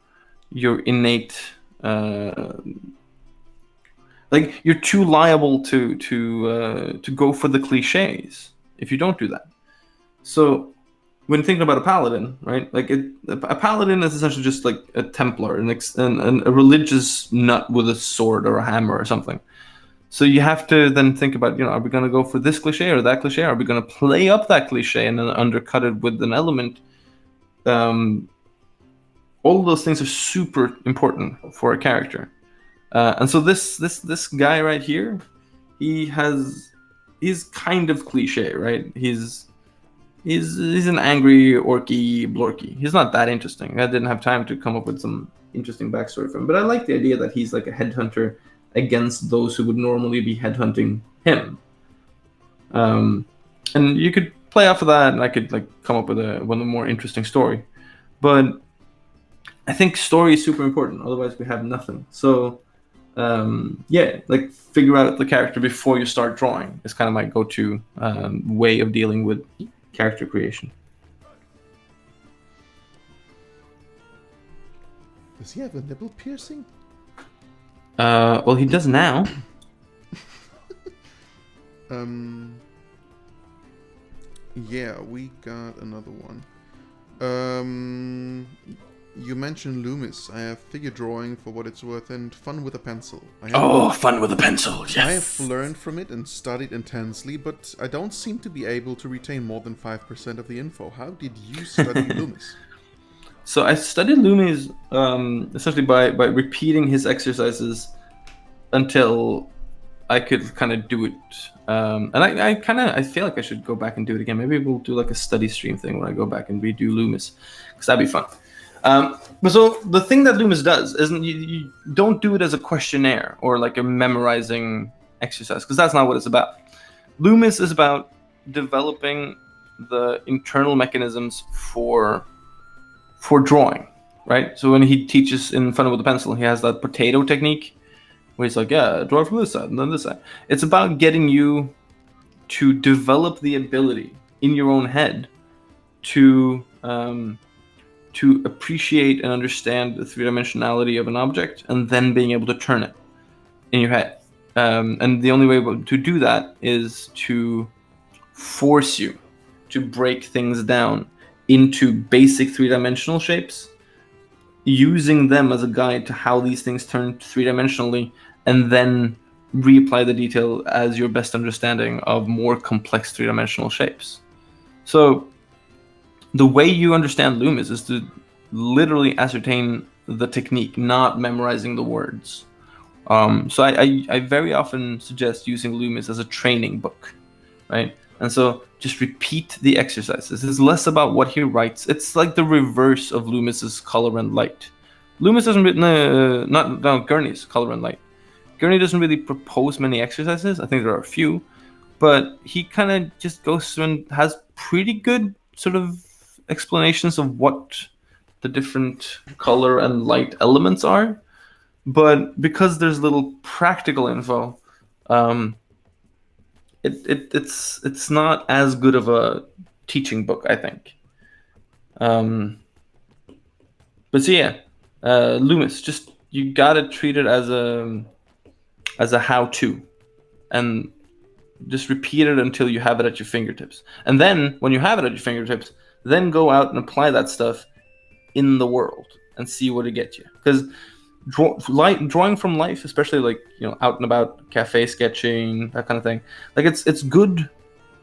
your innate like you're too liable to go for the cliches if you don't do that. So when thinking about a paladin, right? Like a paladin is essentially just like a Templar, and a religious nut with a sword or a hammer or something. So you have to then think about, are we going to go for this cliche or that cliche? Are we going to play up that cliche and then undercut it with an element? All of those things are super important for a character. And so this guy right here, he's kind of cliche, right? He's an angry orky blorky. He's not that interesting. I didn't have time to come up with some interesting backstory for him, but I like the idea that he's like a headhunter against those who would normally be headhunting him. And you could play off of that, and I could like come up with one more interesting story. But I think story is super important. Otherwise, we have nothing. So like figure out the character before you start drawing is kind of my go-to way of dealing with character creation. Does he have a nipple piercing? Well, he does now. Yeah, we got another one. You mentioned Loomis. I have figure drawing for what it's worth and fun with a pencil. Fun with a pencil, yes. I have learned from it and studied intensely, but I don't seem to be able to retain more than 5% of the info. How did you study Loomis? So I studied Loomis essentially by repeating his exercises until I could kind of do it. And I feel like I should go back and do it again. Maybe we'll do like a study stream thing where I go back and redo Loomis, because that'd be fun. But so the thing that Loomis does isn't you don't do it as a questionnaire or like a memorizing exercise, because that's not what it's about. Loomis is about developing the internal mechanisms for drawing, right? So when he teaches in Fun with a Pencil, he has that potato technique where he's like, yeah, draw from this side and then this side. It's about getting you to develop the ability in your own head to appreciate and understand the three-dimensionality of an object, and then being able to turn it in your head. And the only way to do that is to force you to break things down into basic three-dimensional shapes, using them as a guide to how these things turn three-dimensionally, and then reapply the detail as your best understanding of more complex three-dimensional shapes. So the way you understand Loomis is to literally ascertain the technique, not memorizing the words. So I very often suggest using Loomis as a training book, right? And so just repeat the exercises. It's less about what he writes. It's like the reverse of Loomis's color and light. Loomis doesn't not Gurney's color and light. Gurney doesn't really propose many exercises. I think there are a few, but he kind of just goes through and has pretty good sort of explanations of what the different color and light elements are. But because there's little practical info, it's not as good of a teaching book, I think. But so yeah, Loomis, just you gotta treat it as a how-to, and just repeat it until you have it at your fingertips. And then when you have it at your fingertips, then go out and apply that stuff in the world and see what it gets you. Because drawing from life, especially like, you know, out and about, cafe sketching, that kind of thing, like it's good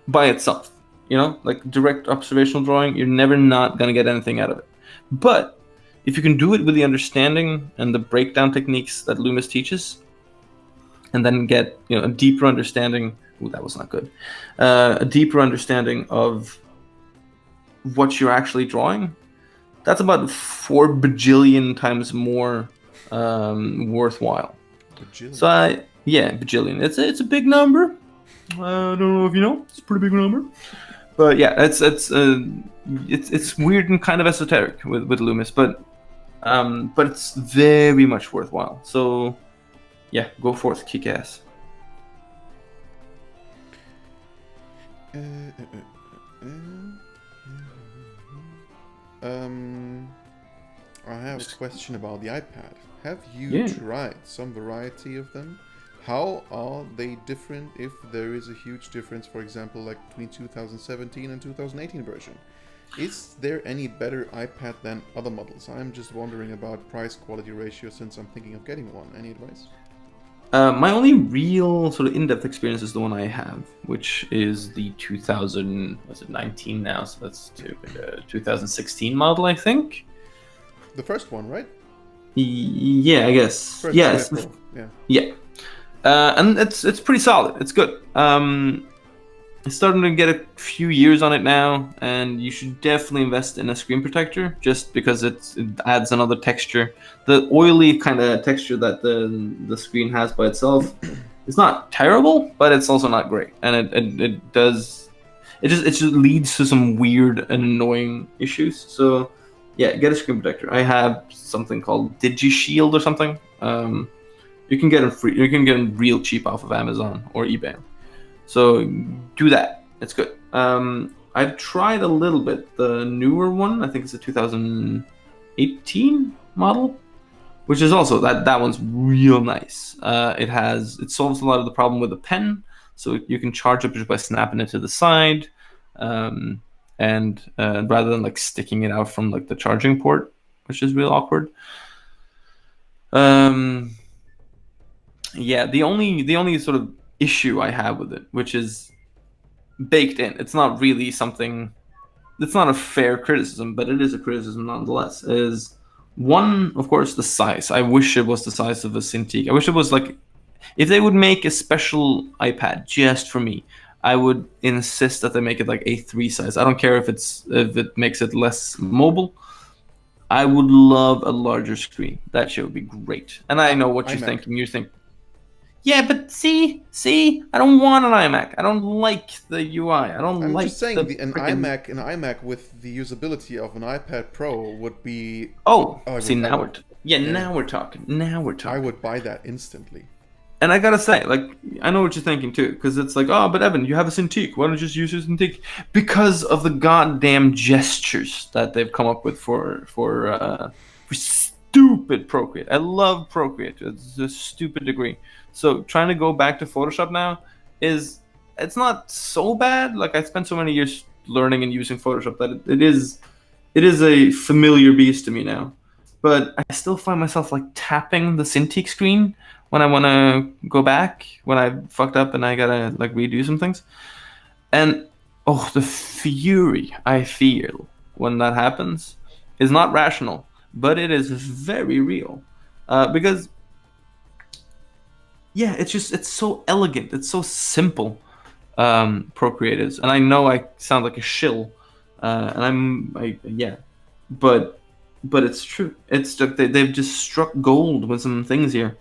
by itself. You know, like direct observational drawing, you're never not gonna get anything out of it. But if you can do it with the understanding and the breakdown techniques that Loomis teaches, and then get, you know, a deeper understanding. Ooh, that was not good. A deeper understanding of what you're actually drawing. That's about 4 bajillion times more worthwhile. Bajillion. So bajillion. It's a big number. I don't know if you know. It's a pretty big number. But yeah, it's weird and kind of esoteric with Loomis, but it's very much worthwhile. So yeah, go forth, kick ass. I have a question about the iPad. Have you tried some variety of them? How are they different, if there is a huge difference, for example, like between 2017 and 2018 version? Is there any better iPad than other models? I'm just wondering about price-quality ratio, since I'm thinking of getting one. Any advice? My only real sort of in-depth experience is the one I have, which is the 2019 now, so that's 2016 model, I think. The first one, right? Yeah, I guess. First Yes. Yeah. And it's pretty solid. It's good. It's starting to get a few years on it now, and you should definitely invest in a screen protector, just because it adds another texture. The oily kind of texture that the screen has by itself, it's not terrible, but it's also not great, and it just leads to some weird and annoying issues. So yeah, get a screen protector. I have something called DigiShield or something. You can get them free. You can get them real cheap off of Amazon or eBay. So do that. It's good. I've tried a little bit the newer one. I think it's a 2018 model, which is also that one's real nice. It solves a lot of the problem with the pen, so you can charge it just by snapping it to the side, and rather than like sticking it out from like the charging port, which is real awkward. Yeah, the only sort of issue I have with it, which is baked in, it's not really something, it's not a fair criticism, but it is a criticism nonetheless, is one, of course, the size. I wish it was the size of a Cintiq. I wish it was like, if they would make a special iPad just for me, I would insist that they make it like A3 size. I don't care if it makes it less mobile. I would love a larger screen. That shit would be great. And I know what you're thinking. You think, yeah, but see, I don't want an iMac. I don't like the UI. I'm just saying an iMac with the usability of an iPad Pro would be. Now we're talking. I would buy that instantly. And I gotta say, like, I know what you're thinking too, because it's like, oh, but Evan, you have a Cintiq. Why don't you just use your Cintiq? Because of the goddamn gestures that they've come up with for stupid Procreate. I love Procreate. It's a stupid degree. So trying to go back to Photoshop now is it's not so bad. Like I spent so many years learning and using Photoshop that it is a familiar beast to me now. But I still find myself like tapping the Cintiq screen when I want to go back, when I fucked up and I gotta like redo some things. And oh, the fury I feel when that happens is not rational, but it is very real. Because yeah, it's so elegant, it's so simple. Procreate is, and I know I sound like a shill, and yeah, but it's true. It's just, they've just struck gold with some things here,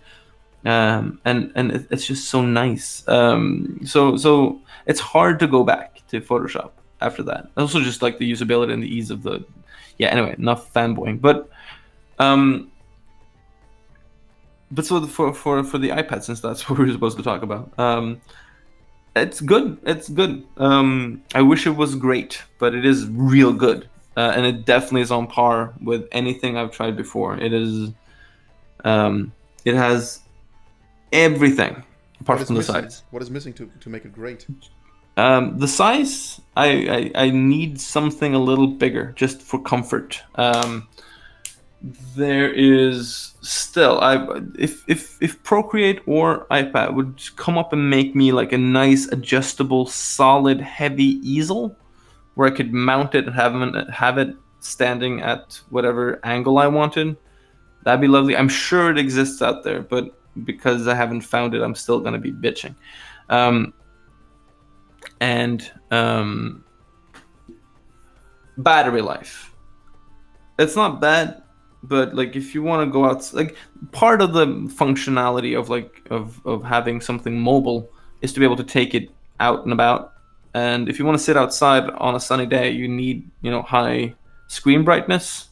and it's just so nice. So it's hard to go back to Photoshop after that. Also, just like the usability and the ease of the, yeah. Anyway, enough fanboying, um, but so for the iPad, since that's what we were supposed to talk about, it's good. It's good. I wish it was great, but it is real good, and it definitely is on par with anything I've tried before. It is. It has everything What apart is from the missing? size. What is missing to make it great? The size, I need something a little bigger just for comfort. There is still if Procreate or iPad would come up and make me like a nice adjustable solid heavy easel where I could mount it and have it standing at whatever angle I wanted, that'd be lovely. I'm sure it exists out there, but because I haven't found it, I'm still gonna be bitching. Um, and Battery life, it's not bad, but like if you want to go out, like part of the functionality of of having something mobile is to be able to take it out and about. And if you want to sit outside on a sunny day, you need high screen brightness,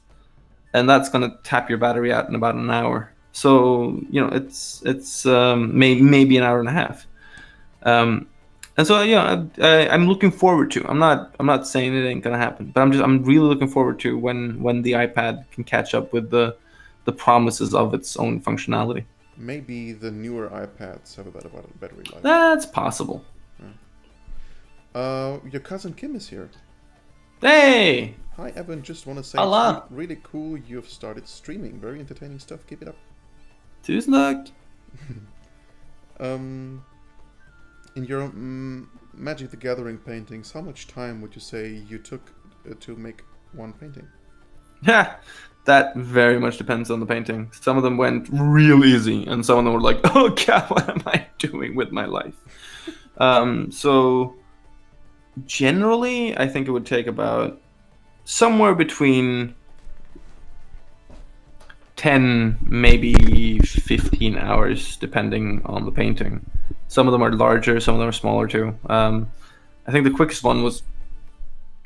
and that's going to tap your battery out in about an hour. So it's maybe an hour and a half. Um, and so I'm looking forward to. I'm not saying it ain't gonna happen, but I'm really looking forward to when the iPad can catch up with the promises of its own functionality. Maybe the newer iPads have a better battery life. That's possible. Your cousin Kim is here. Hey, Hi, Evan. Just want to say it's Allah, really cool you've started streaming. Very entertaining stuff. Keep it up. tusen takk. Um, in your Magic the Gathering paintings, how much time would you say you took to make one painting? Yeah, that very much depends on the painting. Some of them went real easy, and some of them were like, "Oh God, what am I doing with my life?" So generally, I think it would take about somewhere between 10, maybe 15 hours, depending on the painting. Some of them are larger, some of them are smaller too. I think the quickest one was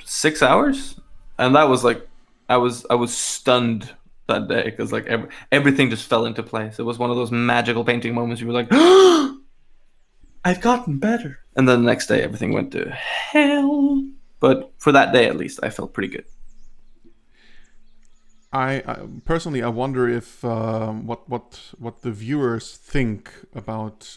6 hours, and that was like I was stunned that day because like everything just fell into place. It was one of those magical painting moments. You were like, I've gotten better, and then the next day everything went to hell. But for that day, at least, I felt pretty good. I personally, I wonder if what the viewers think about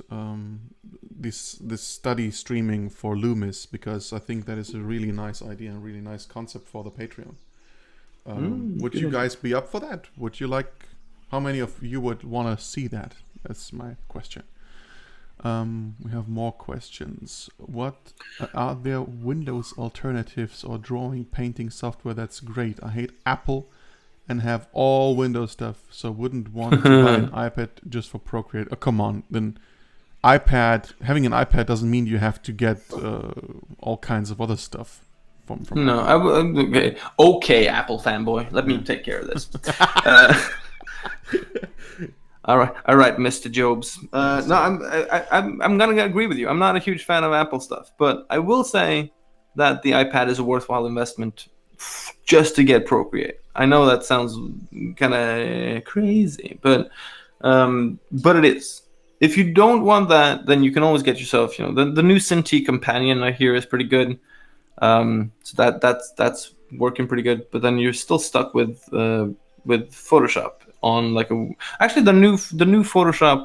this study streaming for Loomis, because I think that is a really nice idea and really nice concept for the Patreon. Would you guys be up for that? Would you like? How many of you would want to see that? That's my question. We have more questions. What are there Windows alternatives or drawing painting software that's great? I hate Apple and have all Windows stuff, so wouldn't want to buy an iPad just for Procreate. Oh, come on, then having an iPad doesn't mean you have to get all kinds of other stuff from No, Apple. okay, Apple fanboy. Let me take care of this. All right, Mr. Jobs. No, I'm gonna agree with you. I'm not a huge fan of Apple stuff, but I will say that the iPad is a worthwhile investment just to get Procreate. I know that sounds kind of crazy, but it is. If you don't want that, then you can always get yourself, the new Cintiq companion I hear is pretty good. So that's working pretty good. But then you're still stuck with Photoshop on like a. Actually, the new Photoshop.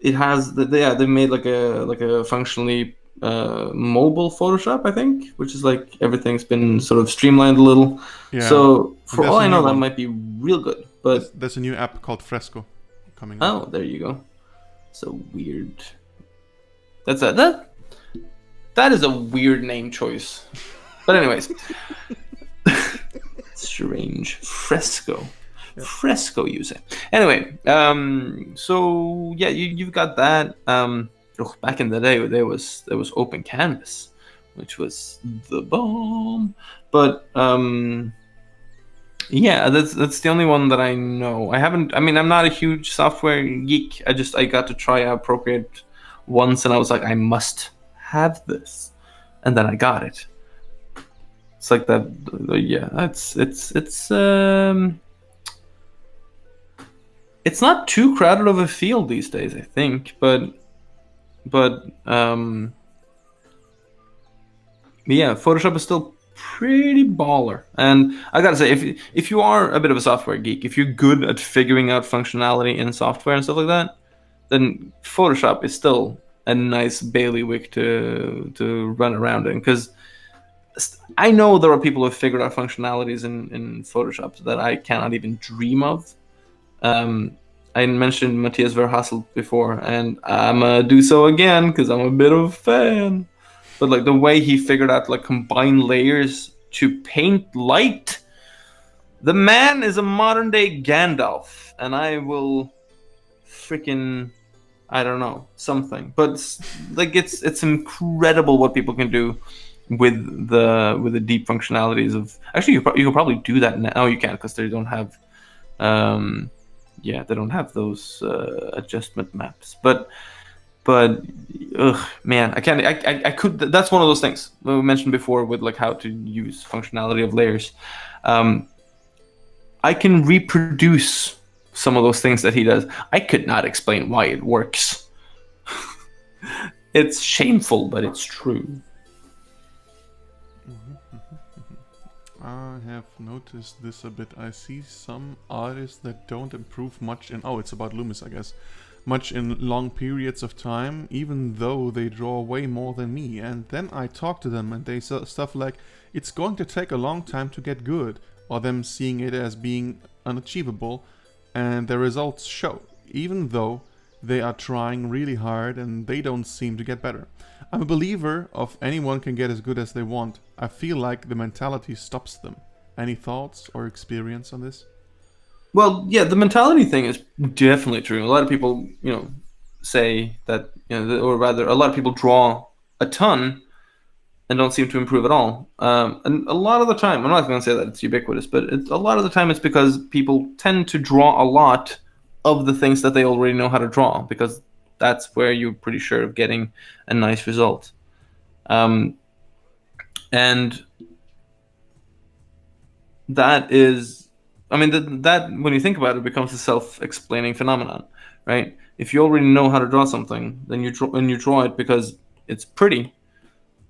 It has they made like a functionally mobile Photoshop, I think, which is like everything's been sort of streamlined a little. Yeah, So and for all there's a I new know, that one. might be real good. But There's a new app called Fresco coming up. oh, there you go. So weird. That is a weird name choice. But anyways, strange. Fresco. Fresco, you say. Anyway, so yeah, you've got that. Back in the day, there was Open Canvas, which was the bomb. But yeah, that's the only one that I know. I haven't. I mean, I'm not a huge software geek. I got to try out Procreate once, and I was like, I must have this, and then I got it. It's like that. Yeah, it's not too crowded of a field these days, I think, but yeah, Photoshop is still pretty baller. And I gotta say, if you are a bit of a software geek, if you're good at figuring out functionality in software and stuff like that, then Photoshop is still a nice bailiwick to run around in. Because I know there are people who have figured out functionalities in Photoshop that I cannot even dream of. Um, I mentioned Matthias Verhassel before, and I'm gonna do so again because I'm a bit of a fan. But like the way he figured out like combine layers to paint light, the man is a modern day Gandalf, and I will freaking I don't know something. But like it's incredible what people can do with the deep functionalities of. Actually, you could probably do that now. Oh, you can't because they don't have. Um, yeah, they don't have those adjustment maps. But ugh, man, I can't. I could. That's one of those things we mentioned before with like how to use functionality of layers. Um, I can reproduce some of those things that he does. I could not explain why it works. It's shameful, but it's true. I have noticed this a bit. I see some artists that don't improve much in. Oh, it's about Loomis, I guess. Much in long periods of time, even though they draw way more than me. And then I talk to them and they say stuff like, it's going to take a long time to get good, or them seeing it as being unachievable, and the results show, even though they are trying really hard and they don't seem to get better. I'm a believer of anyone can get as good as they want. I feel like the mentality stops them. Any thoughts or experience on this? Well, yeah, the mentality thing is definitely true. A lot of people, say that, or rather, a lot of people draw a ton and don't seem to improve at all. And a lot of the time, I'm not going to say that it's ubiquitous, but a lot of the time it's because people tend to draw a lot of the things that they already know how to draw, because that's where you're pretty sure of getting a nice result. And that is, I mean, that when you think about it, becomes a self-explaining phenomenon, right? If you already know how to draw something, then you draw it because it's pretty,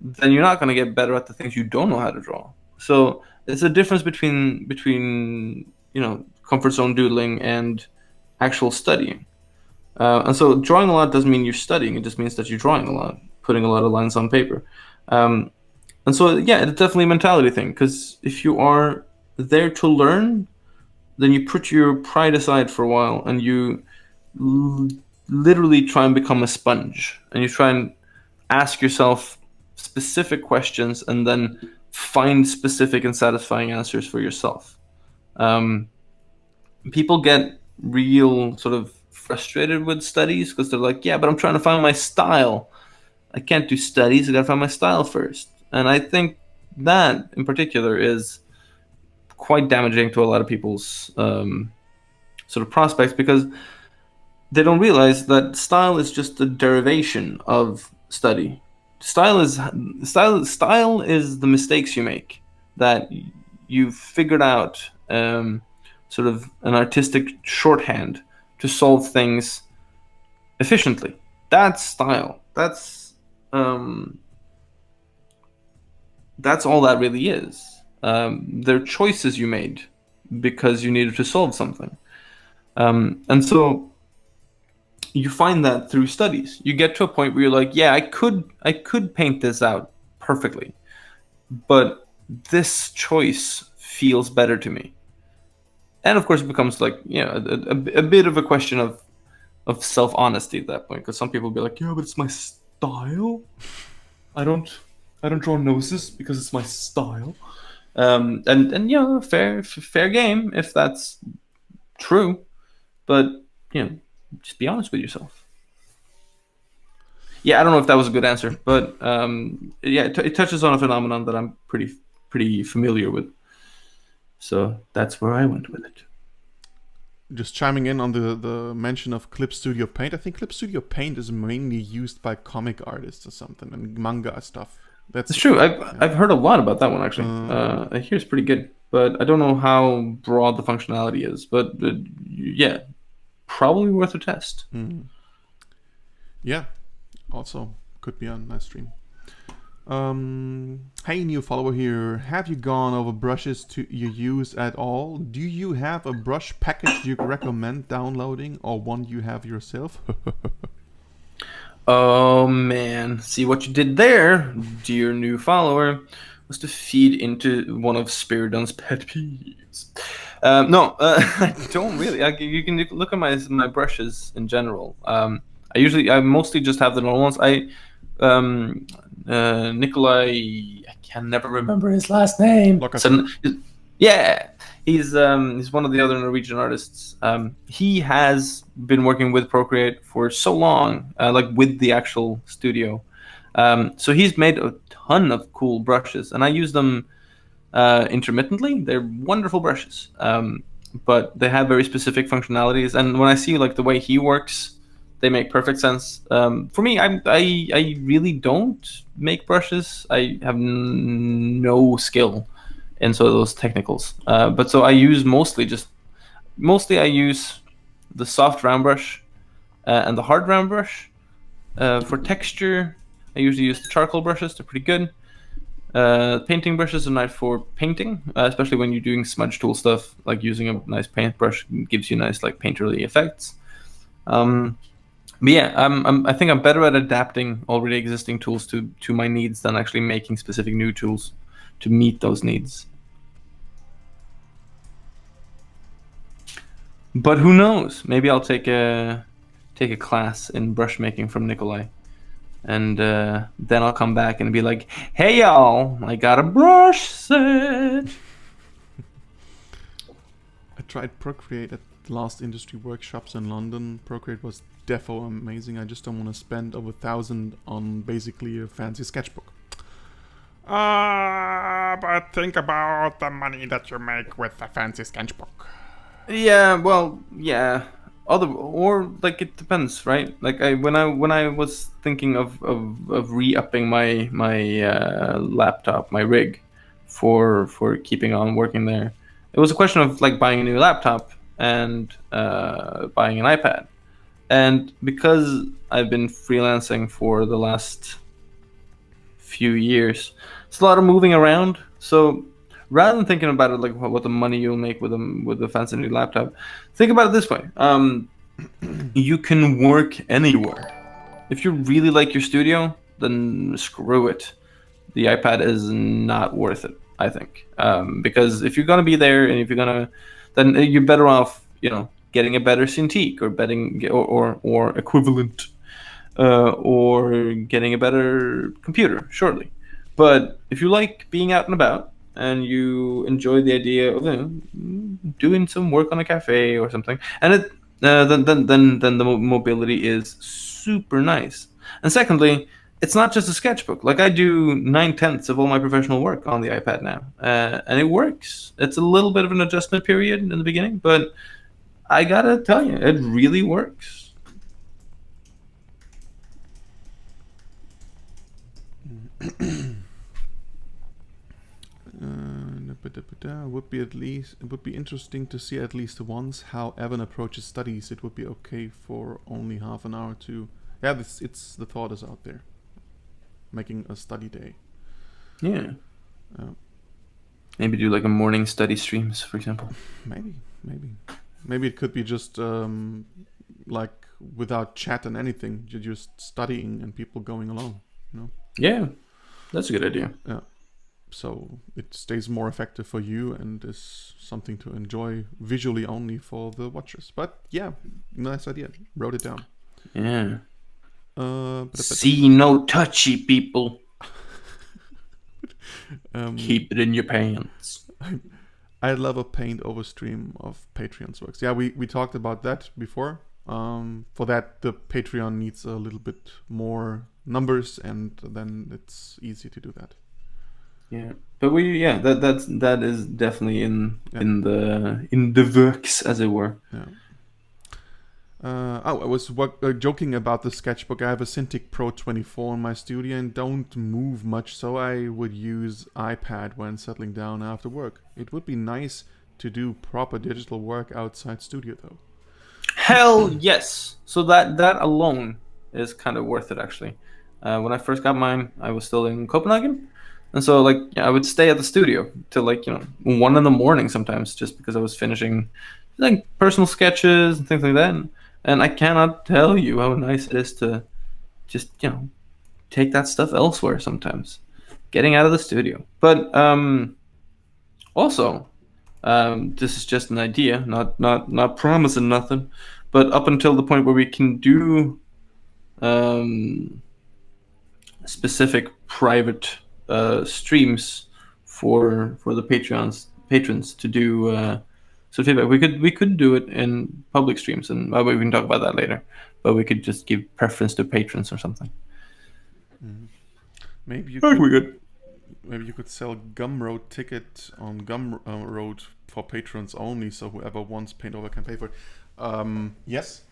then you're not going to get better at the things you don't know how to draw. So it's a difference between comfort zone doodling and actual studying. And so drawing a lot doesn't mean you're studying; it just means that you're drawing a lot, putting a lot of lines on paper. And so yeah, it's definitely a mentality thing. Because if you are there to learn, then you put your pride aside for a while, and you literally try and become a sponge, and you try and ask yourself specific questions and then find specific and satisfying answers for yourself. People get real sort of frustrated with studies because they're like, yeah, but I'm trying to find my style. I can't do studies. I gotta find my style first. And I think that in particular is quite damaging to a lot of people's sort of prospects, because they don't realize that style is just a derivation of study. Style is the mistakes you make that you've figured out, sort of an artistic shorthand to solve things efficiently. That's style. Um, that's all that really is. They're choices you made because you needed to solve something. And so you find that through studies. You get to a point where you're like, yeah, I could paint this out perfectly, but this choice feels better to me. And of course, it becomes like, a bit of a question of self honesty at that point, because some people will be like, yeah, but it's my style. I don't I don't draw noses because it's my style. And fair game if that's true, but just be honest with yourself. Yeah, I don't know if that was a good answer, but yeah, it touches on a phenomenon that I'm pretty familiar with. So that's where I went with it. Just chiming in on the mention of Clip Studio Paint. I think Clip Studio Paint is mainly used by comic artists or something and manga stuff. It's That's true. yeah. I've heard a lot about that one actually. Uh, I hear it's pretty good, but I don't know how broad the functionality is. But yeah, probably worth a test. yeah. Also could be a nice stream. Hey, new follower here. Have you gone over brushes to you use at all? Do you have a brush package you recommend downloading or one you have yourself? Oh man, see what you did there, dear new follower, was to feed into one of Spiridon's pet peeves. No, I don't really. You can look at my brushes in general. I mostly just have the normal ones. Um, Nikolai, I can never remember his last name. Lokator. Yeah, he's one of the other Norwegian artists. He has been working with Procreate for so long, like with the actual studio. So he's made a ton of cool brushes, and I use them intermittently. They're wonderful brushes, but they have very specific functionalities. And when I see like the way he works, they make perfect sense. For me, I really don't make brushes. I have no skill in sort of those technicals. But so I use mostly I use the soft round brush and the hard round brush. For texture, I usually use the charcoal brushes. They're pretty good. Painting brushes are nice for painting, especially when you're doing smudge tool stuff. Like using a nice paintbrush gives you nice like painterly effects. But yeah, I think I'm better at adapting already existing tools to my needs than actually making specific new tools to meet those needs. But who knows? Maybe I'll take a class in brush making from Nikolai, and then I'll come back and be like, "Hey y'all, I got a brush set." I tried Procreate at the last industry workshops in London. Procreate was defo amazing. I just don't want to spend over 1,000 on basically a fancy sketchbook. But think about the money that you make with a fancy sketchbook. Yeah, well, yeah. Other or like it depends, right? Like when I was thinking of re-upping my laptop, my rig, for keeping on working there, it was a question of like buying a new laptop and buying an iPad. And because I've been freelancing for the last few years, it's a lot of moving around. So rather than thinking about it like what the money you'll make with a fancy new laptop, think about it this way: you can work anywhere. If you really like your studio, then screw it. The iPad is not worth it, I think, because if you're gonna be there and if you're gonna, then you're better off, getting a better Cintiq or betting or equivalent, or getting a better computer, surely. But if you like being out and about and you enjoy the idea of doing some work on a cafe or something, and then the mobility is super nice. And secondly, it's not just a sketchbook. Like I do 9/10 of all my professional work on the iPad now, and it works. It's a little bit of an adjustment period in the beginning, but I gotta tell you, it really works. It would be interesting to see at least once how Evan approaches studies. It would be okay for only half an hour to. Yeah, it's the thought is out there. Making a study day. Yeah. Maybe do like a morning study streams, for example. Maybe it could be just like without chat and anything. You're just studying and people going along. You know. Yeah, that's a good idea. Yeah. So it stays more effective for you and is something to enjoy visually only for the watchers. But yeah, nice idea. Wrote it down. Yeah. See no touchy, people. Keep it in your pants. I love a paint over stream of Patreon's works. Yeah, we talked about that before. For that, the Patreon needs a little bit more numbers, and then it's easy to do that. Yeah, but that is definitely in the works, as it were. Yeah. I was joking about the sketchbook. I have a Cintiq Pro 24 in my studio and don't move much, so I would use iPad when settling down after work. It would be nice to do proper digital work outside studio, though. Hell yes! So that alone is kind of worth it, actually. When I first got mine, I was still in Copenhagen. And so, like, I would stay at the studio till, like, 1 in the morning sometimes, just because I was finishing, like, personal sketches and things like that. And I cannot tell you how nice it is to just, take that stuff elsewhere sometimes. Getting out of the studio. But also, this is just an idea, not promising nothing. But up until the point where we can do specific private streams for the patrons to do feedback. We could do it in public streams, and we can talk about that later. But we could just give preference to patrons or something. Mm-hmm. Maybe you could sell Gumroad ticket on Gumroad for patrons only, so whoever wants Paintover can pay for it. Yes,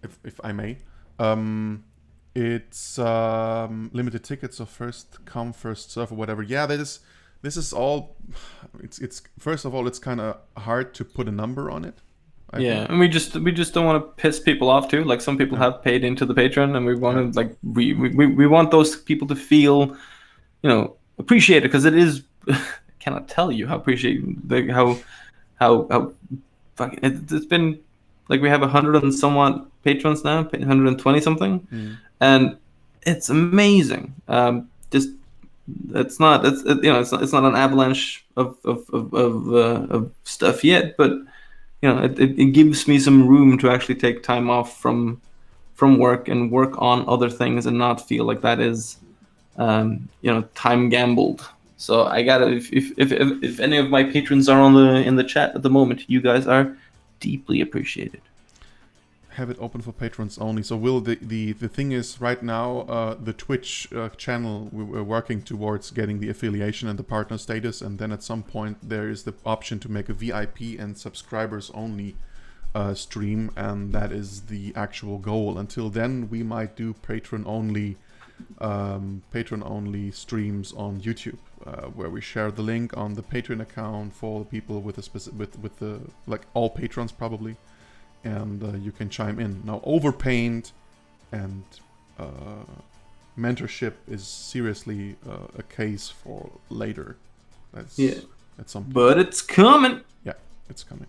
if I may. It's limited tickets, so first come, first serve, or whatever. Yeah, this is all. It's first of all, it's kind of hard to put a number on it. I think. And we just don't want to piss people off too. Like, some people have paid into the Patreon, and we want to we want those people to feel, appreciated, because it is. I cannot tell you how how fucking it's been. Like, we have 100 and somewhat patrons now, 120 something, and it's amazing. Just it's not an avalanche of stuff yet, but it gives me some room to actually take time off from work and work on other things and not feel like that is time gambled. So I gotta, if any of my patrons are in the chat at the moment, you guys are deeply appreciated. Have it open for patrons only. So Will, the thing is, right now the Twitch channel, we're working towards getting the affiliation and the partner status, and then at some point there is the option to make a VIP and subscribers only stream, and that is the actual goal. Until then, we might do patron only streams on YouTube, where we share the link on the Patreon account for people with with the, like, all patrons probably, and you can chime in. Now, overpaint and mentorship is seriously a case for later. That's at some point. But it's coming. Yeah, it's coming.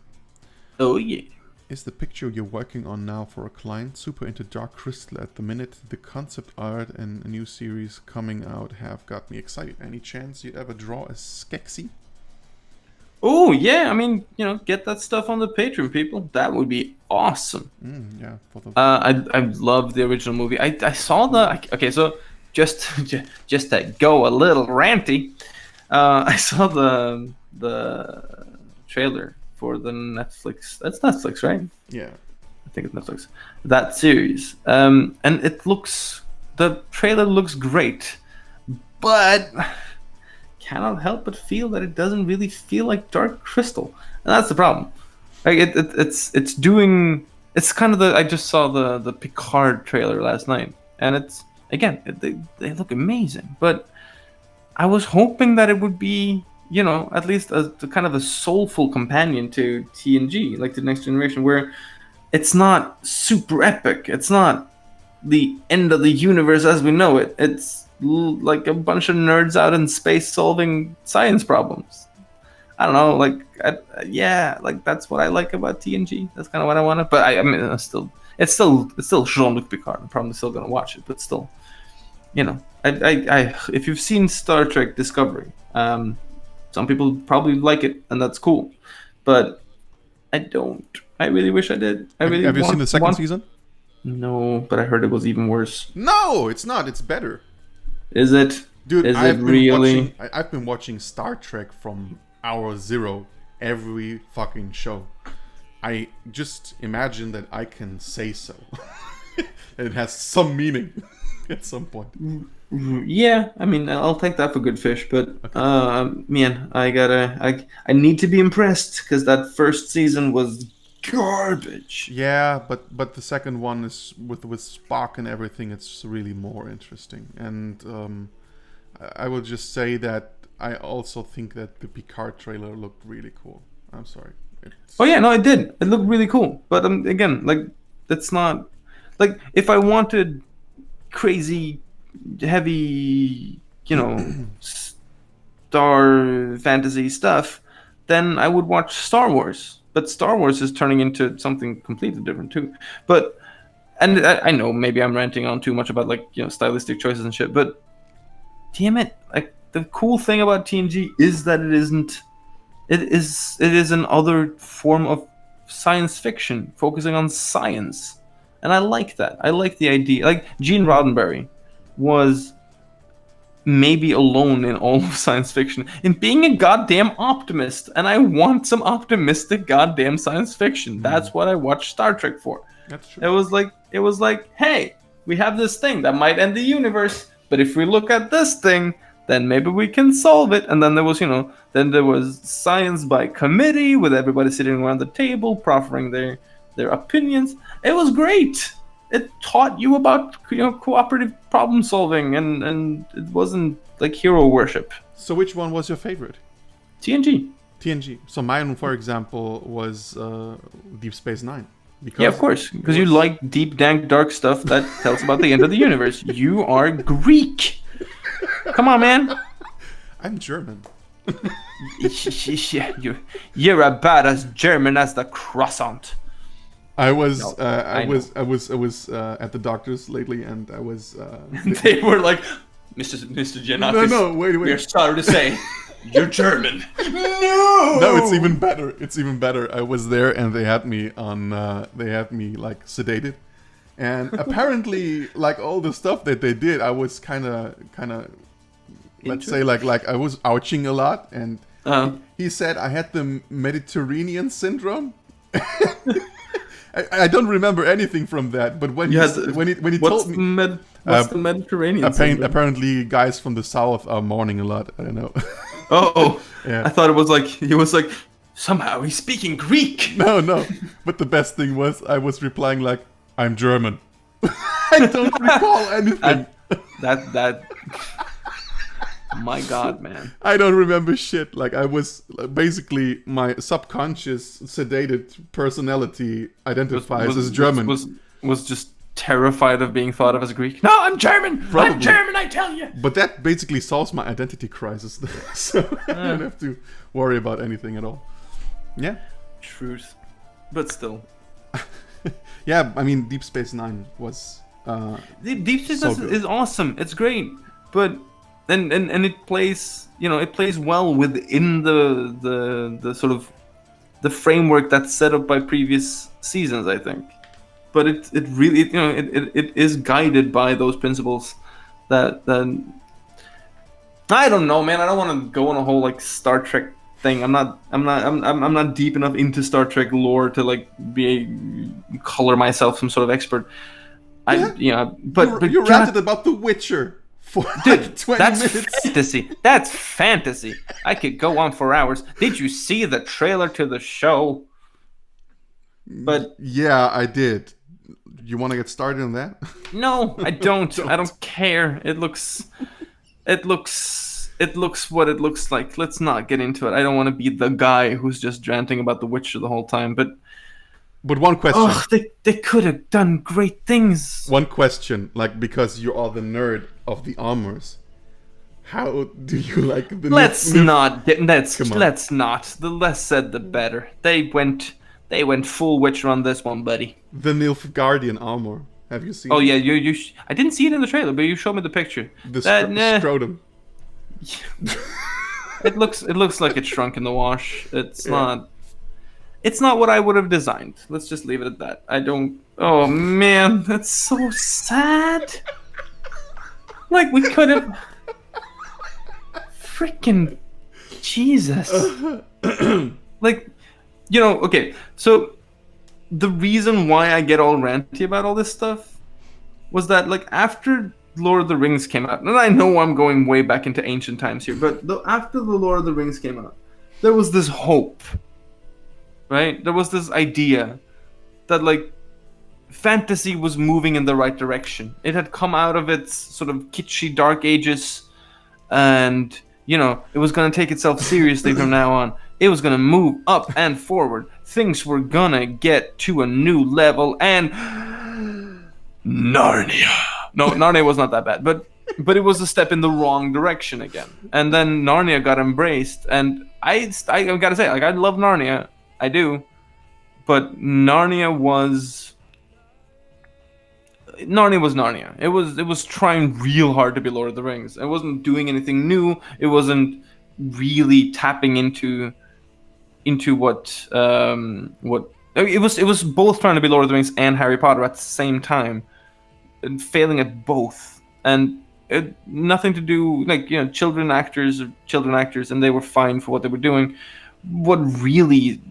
Oh yeah. Is the picture you're working on now for a client super into dark crystal at the minute? The concept art and a new series coming out have got me excited. Any chance you'd ever draw a Skeksis? Oh yeah, I mean, get that stuff on the Patreon, people. That would be awesome. Yeah. I love the original movie. I saw okay, so just to go a little ranty, I saw the trailer for the Netflix. That's Netflix, right? Yeah. I think it's Netflix. That series. And the trailer looks great, but cannot help but feel that it doesn't really feel like Dark Crystal. And that's the problem. Like, it's doing. It's kind of I just saw the Picard trailer last night, and they look amazing, but I was hoping that it would be at least a kind of a soulful companion to TNG, like the Next Generation, where it's not super epic. It's not the end of the universe as we know it. It's like a bunch of nerds out in space solving science problems. I don't know, like, yeah, like that's what I like about TNG. That's kind of what I wanted. But I mean, it's still Jean-Luc Picard. I'm probably still gonna watch it, but still, if you've seen Star Trek Discovery, some people probably like it, and that's cool. But I don't. I really wish I did. I really Have you seen the second want. season? No, but I heard it was even worse. No, it's not. It's better. Is it? Dude, Is it really? I've been watching Star Trek from hour zero, every fucking show. I just imagine that I can say so. It has some meaning at some point. Yeah, I mean, I'll take that for good fish, but man, I need to be impressed because that first season was garbage. Yeah, but the second one is with Spock and everything. It's really more interesting, and I will just say that I also think that the Picard trailer looked really cool. I'm sorry. Oh yeah, no, it did. It looked really cool, but again, like, that's not like if I wanted crazy, heavy, star fantasy stuff, then I would watch Star Wars. But Star Wars is turning into something completely different too. But and I know maybe I'm ranting on too much about, like, stylistic choices and shit, but damn it, like, the cool thing about TNG is that it isn't. It is another form of science fiction focusing on science, and I like that. I like the idea. Like, Gene Roddenberry was maybe alone in all of science fiction in being a goddamn optimist, and I want some optimistic goddamn science fiction. That's what I watch Star Trek for. That's true. It was like, hey, we have this thing that might end the universe, but if we look at this thing, then maybe we can solve it. And then there was science by committee with everybody sitting around the table proffering their opinions. It was great. It taught you about cooperative problem solving, and it wasn't like hero worship. So which one was your favorite? TNG. TNG. So mine, for example, was Deep Space Nine. Because Yeah, of course, because you like deep, dank, dark stuff that tells about the end of the universe. You are Greek. Come on, man. I'm German. You're about as German as the croissant. I was No, I I was at the doctor's lately, and I was. They were like, Mr. Giannakis. No, wait. We're sorry to say, you're German. No, it's even better. It's even better. I was there, and they had me on. They had me like sedated, and apparently, like all the stuff that they did, I was kind of. Let's say like I was ouching a lot, and he said I had the Mediterranean syndrome. I don't remember anything from that, but when he told me, what's the Mediterranean? apparently guys from the south are mourning a lot. I don't know. Oh, Yeah. I thought it was like he was like, somehow he's speaking Greek. No. But the best thing was I was replying like, I'm German. I don't recall anything. That. My God, man. I don't remember shit. Like, I was basically my subconscious sedated personality identifies as German. Was just terrified of being thought of as Greek. No, I'm German. Probably. I'm German, I tell you. But that basically solves my identity crisis. So I don't have to worry about anything at all. Yeah. Truth. But still. Yeah, I mean, Deep Space Nine was. Deep Space so is awesome. It's great. But. And it plays, it plays well within the sort of the framework that's set up by previous seasons, I think. But it really, it is guided by those principles that I don't know, man. I don't want to go on a whole like Star Trek thing. I'm not deep enough into Star Trek lore to like color myself some sort of expert. But you ranted about The Witcher. Dude, 20 that's minutes. fantasy. That's fantasy. I could go on for hours. Did you see the trailer to the show? But yeah, I did. You want to get started on that? No, I don't. I don't care. It looks it looks what it looks like. Let's not get into it. I don't want to be the guy who's just ranting about The Witcher the whole time. But But one question. they could have done great things. One question. Like, because you are the nerd of the armors, how do you like the Let's not get Come on. let's not. The less said, the better. They went full Witcher on this one, buddy. the Nilfgaardian armor? Have you seen Oh it? yeah, I didn't see it in the trailer, but you showed me the picture. The That nah, scrotum. it looks like it's shrunk in the wash. Yeah. It's not what I would have designed. Let's just leave it at that. I don't. Oh man, that's so sad. Like we could have. Freaking Jesus. Like, okay. So the reason why I get all ranty about all this stuff was that, like, after Lord of the Rings came out, and I know I'm going way back into ancient times here, but after the Lord of the Rings came out, there was this hope, right? There was this idea that, like, fantasy was moving in the right direction. It had come out of its sort of kitschy dark ages, and it was going to take itself seriously from now on. It was going to move up and forward. Things were going to get to a new level, and Narnia. No, Narnia was not that bad, but it was a step in the wrong direction again. And then Narnia got embraced, and I got to say, like, I love Narnia. I do. But Narnia was Narnia. It was trying real hard to be Lord of the Rings. It wasn't doing anything new. It wasn't really tapping into what it was both trying to be Lord of the Rings and Harry Potter at the same time, and failing at both. And nothing to do, like, children actors, and they were fine for what they were doing. What really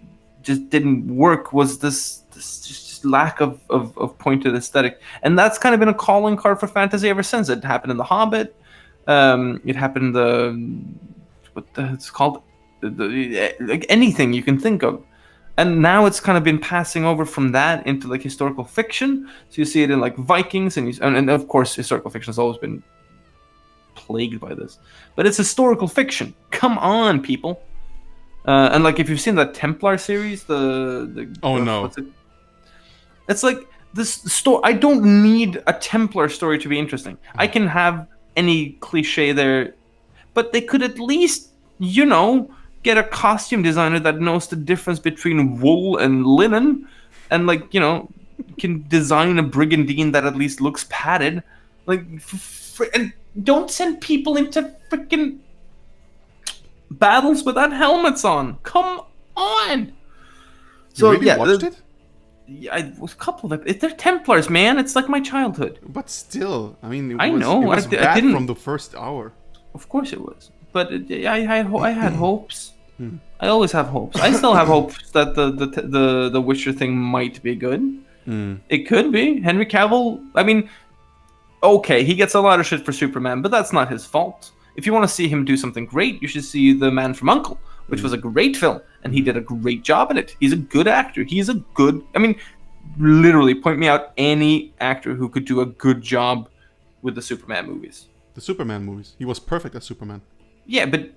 just didn't work was this just lack of pointed aesthetic, and that's kind of been a calling card for fantasy ever since. It happened in The Hobbit. It happened in it's called, like, anything you can think of, and now it's kind of been passing over from that into, like, historical fiction. So you see it in, like, Vikings, and of course historical fiction has always been plagued by this, but it's historical fiction. Come on, people. And, like, if you've seen that Templar series, no. It's like this story. I don't need a Templar story to be interesting. I can have any cliche there, but they could at least, get a costume designer that knows the difference between wool and linen, and, like, can design a brigandine that at least looks padded. Like, and don't send people into freaking battles without helmets on. Come on. So you really watched it? Yeah, a couple of them. They're Templars, man. It's like my childhood. But still, I mean, I know. It was bad I didn't, from the first hour. Of course it was, but I had hopes. I always have hopes. I still have hopes that the Witcher thing might be good. It could be. Henry Cavill. I mean, okay, he gets a lot of shit for Superman, but that's not his fault. If you want to see him do something great, you should see The Man from U.N.C.L.E., which was a great film, and he did a great job in it. He's a good actor. He's a good... I mean, literally, point me out any actor who could do a good job with the Superman movies. The Superman movies. He was perfect as Superman. Yeah, but...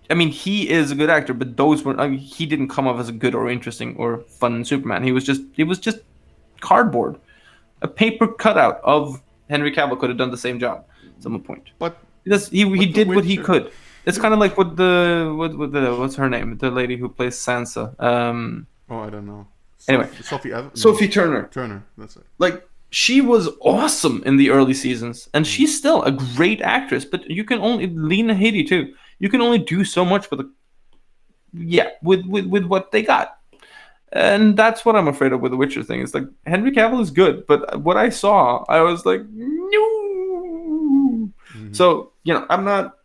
I mean, he is a good actor, but those were... I mean, he didn't come off as a good or interesting or fun Superman. He was just cardboard. A paper cutout of Henry Cavill could have done the same job at some point. But... He did what he could. It's kind of like with the what's her name? The lady who plays Sansa. I don't know. Anyway, Sophie Turner. Turner, that's it. Like, she was awesome in the early seasons, and she's still a great actress. But you can only Lena Headey too. You can only do so much with with what they got, and that's what I'm afraid of with the Witcher thing. It's like Henry Cavill is good, but what I saw, I was like, no. So I'm not.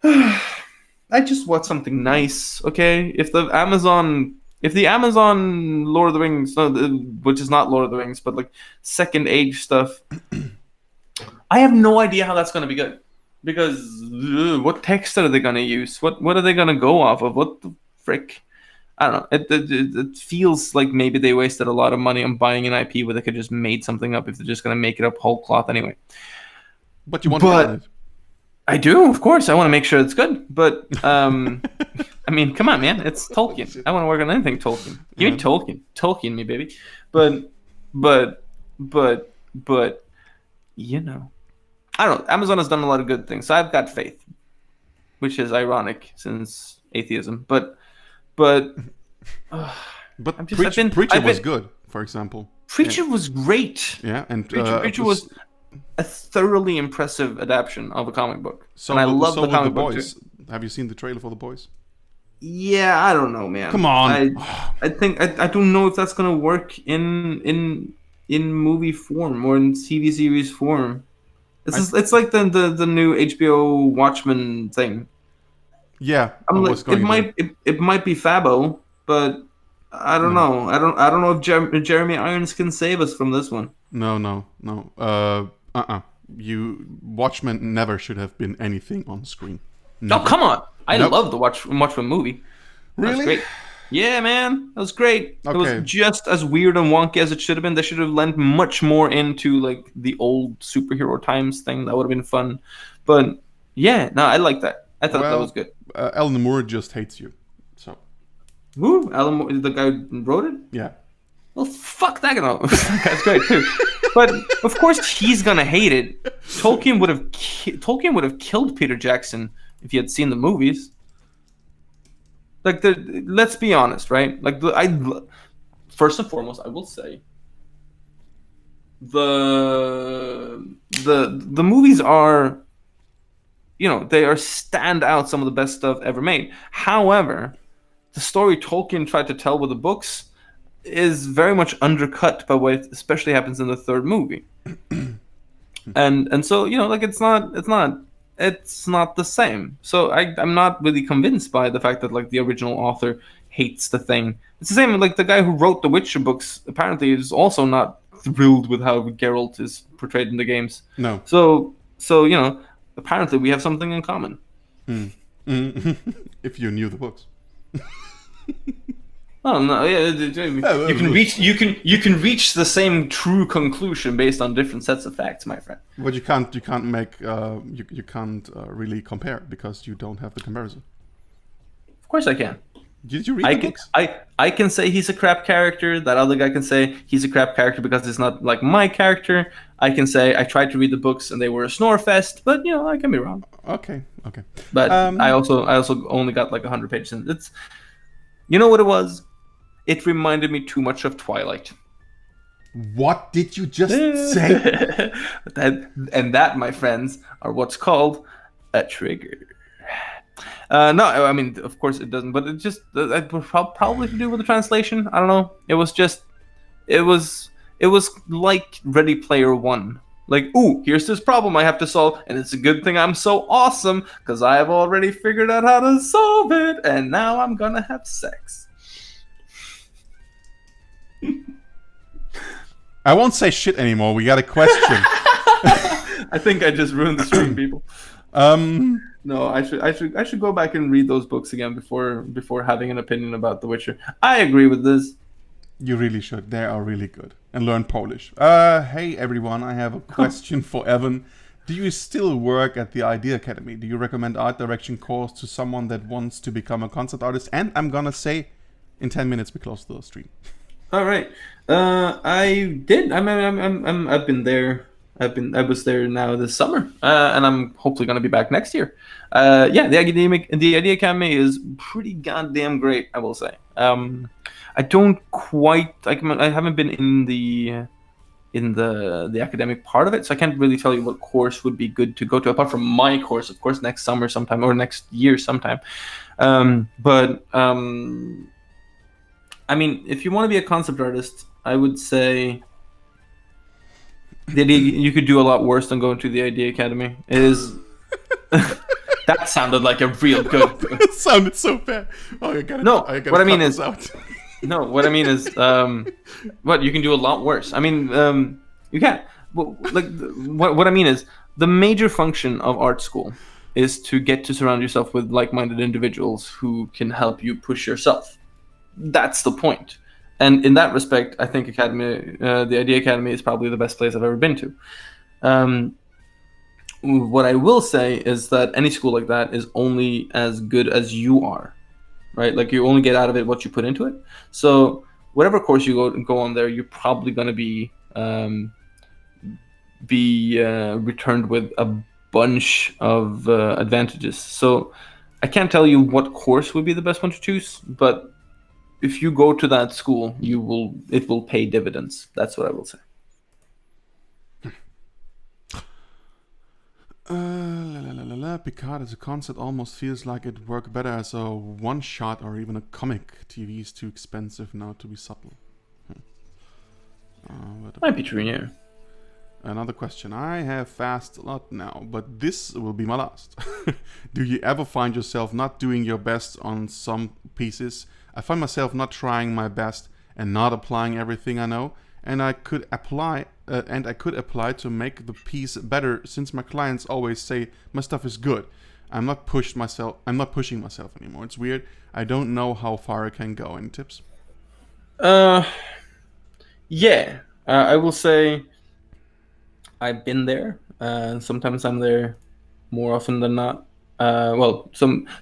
I just want something nice, okay? If the Amazon Lord of the Rings, which is not Lord of the Rings, but like Second Age stuff, I have no idea how that's going to be good. Because what text are they going to use? What are they going to go off of? What the frick? I don't know. It feels like maybe they wasted a lot of money on buying an IP where they could just made something up if they're just going to make it up whole cloth anyway. But you want to get on it. I do, of course. I want to make sure it's good, but I mean, come on, man. It's Tolkien. I want to work on anything Tolkien. Give me Yeah. Tolkien. Tolkien me, baby. But, but, but, you know, I don't know. Amazon has done a lot of good things, so I've got faith, which is ironic since atheism. But, uh, But I'm just, Preacher was good, for example. Preacher was great. Yeah, and Preacher was a thoroughly impressive adaptation of a comic book, and I love so the were comic The book Boys. too. Have you seen the trailer for The Boys? Yeah, I don't know, man. Come on. I think I don't know if that's gonna work in movie form or in TV series form. It's like the new HBO Watchmen thing. Yeah, I I'm was like going there. it might be Fabo, but I don't No, know. I don't know if Jeremy Irons can save us from this one. no. You Watchmen never should have been anything on screen. Oh, Never. come on! I Nope. love the Watchmen movie. That was Really? great. Yeah, man, that was great. It was Okay. just as weird and wonky as it should have been. They should have lent much more into like the old superhero times thing. That would have been fun. But yeah, no, I like that. I thought that was Well, good. Alan Moore just hates you. So Who? Alan Moore, the guy who wrote it? yeah. Well, fuck that guy. That guy's great too. But of course he's gonna hate it. Tolkien would have killed Peter Jackson if he had seen the movies. Like let's be honest, right? Like first and foremost, I will say the movies are, you know, they are stand out, some of the best stuff ever made. However, the story Tolkien tried to tell with the books is very much undercut by what especially happens in the third movie. And so, you know, like it's not the same. So I'm not really convinced by the fact that like the original author hates the thing. It's the same like the guy who wrote the Witcher books apparently is also not thrilled with how Geralt is portrayed in the games. No. So you know, apparently we have something in common. If you knew the books. Oh no! Yeah, you can reach the same true conclusion based on different sets of facts, my friend. But you can't make you can't really compare because you don't have the comparison. Of course, I can. Did you read the books? I can say he's a crap character. That other guy can say he's a crap character because it's not like my character. I can say I tried to read the books and they were a snore fest, but you know I can be wrong. Okay. But I also only got like 100 pages, and it's, you know what it was? It reminded me too much of Twilight. What did you just say? that, my friends, are what's called a trigger. No, I mean, of course it doesn't, but it just probably to do with the translation. I don't know. It was like Ready Player One. Like, ooh, here's this problem I have to solve, and it's a good thing I'm so awesome because I have already figured out how to solve it, and now I'm gonna have sex. I won't say shit anymore. We got a question. I think I just ruined the stream, people. No, I should go back and read those books again before having an opinion about The Witcher. I agree with this. You really should. They are really good. And learn Polish. Hey everyone, I have a question for Evan. Do you still work at the Idea Academy? Do you recommend art direction course to someone that wants to become a concept artist? And I'm gonna say, in 10 minutes we close the stream. All right. I did. I've been there. I was there now this summer, and I'm hopefully gonna be back next year. Yeah, the Idea Academy is pretty goddamn great, I will say. I don't quite like. I haven't been in the academic part of it, so I can't really tell you what course would be good to go to, apart from my course, of course, next summer sometime or next year sometime. I mean, if you want to be a concept artist, I would say that you could do a lot worse than going to the Idea Academy. It is. That sounded like a real good. It sounded so bad. Oh, I gotta. No, I gotta what I cut mean this is. out. No, what I mean is, what you can do a lot worse. I mean, you can't. Like, what I mean is, the major function of art school is to get to surround yourself with like-minded individuals who can help you push yourself. That's the point. And in that respect, I think the Idea Academy is probably the best place I've ever been to. What I will say is that any school like that is only as good as you are, right? Like you only get out of it what you put into it. So whatever course you go on there, you're probably going to be returned with a bunch of advantages. So I can't tell you what course would be the best one to choose, but if you go to that school, it will pay dividends. That's what I will say. Picard as a concept almost feels like it worked better as a one shot or even a comic. TV is too expensive now to be subtle. Might be true, yeah. Another question. I have fast a lot now, but this will be my last. Do you ever find yourself not doing your best on some pieces? I find myself not trying my best and not applying everything I know, and I could apply to make the piece better since my clients always say my stuff is good. I'm not pushing myself anymore. It's weird. I don't know how far I can go. Any tips? Uh, yeah. I will say I've been there. Sometimes I'm there more often than not. Well,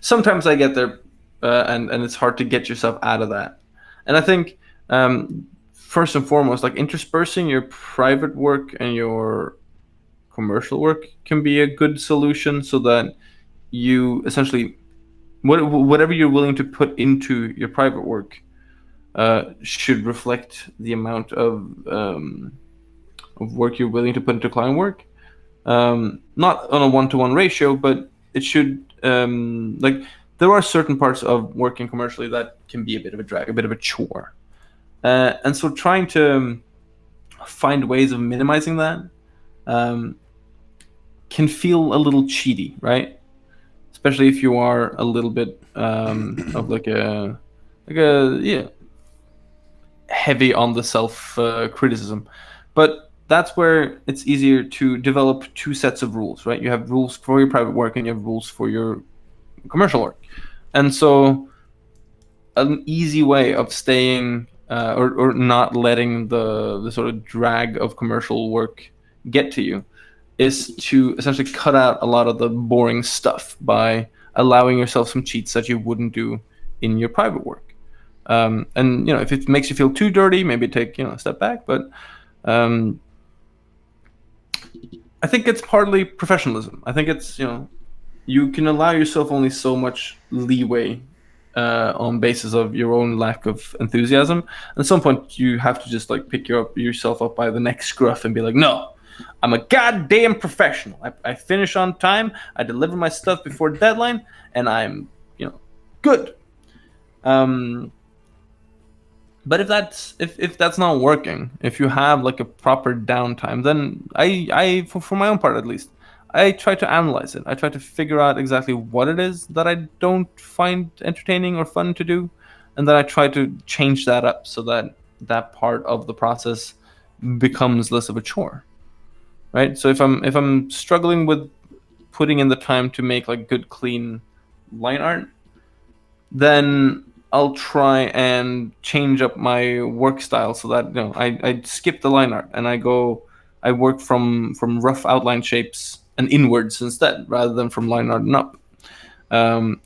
sometimes I get there, and it's hard to get yourself out of that. And I think first and foremost, like interspersing your private work and your commercial work can be a good solution, so that you essentially whatever you're willing to put into your private work should reflect the amount of work you're willing to put into client work. Not on a one-to-one ratio, but it should like there are certain parts of working commercially that can be a bit of a drag, a bit of a chore, and so trying to find ways of minimizing that um, can feel a little cheaty, right? Especially if you are a little bit of like a yeah heavy on the self criticism, but that's where it's easier to develop two sets of rules, right? You have rules for your private work and you have rules for your commercial work, and so an easy way of staying or not letting the sort of drag of commercial work get to you is to essentially cut out a lot of the boring stuff by allowing yourself some cheats that you wouldn't do in your private work. And if it makes you feel too dirty, maybe take a step back. But um, I think it's partly professionalism. I think it's you can allow yourself only so much leeway on basis of your own lack of enthusiasm. At some point, you have to just like pick yourself up by the neck scruff and be like, no, I'm a goddamn professional. I finish on time. I deliver my stuff before deadline, and I'm good. Um, but if that's not working, if you have like a proper downtime, then I for my own part at least, I try to analyze it. I try to figure out exactly what it is that I don't find entertaining or fun to do, and then I try to change that up so that that part of the process becomes less of a chore, right? So if I'm struggling with putting in the time to make like good clean line art, then I'll try and change up my work style so that I skip the line art and I work from rough outline shapes and inwards instead rather than from line art and up.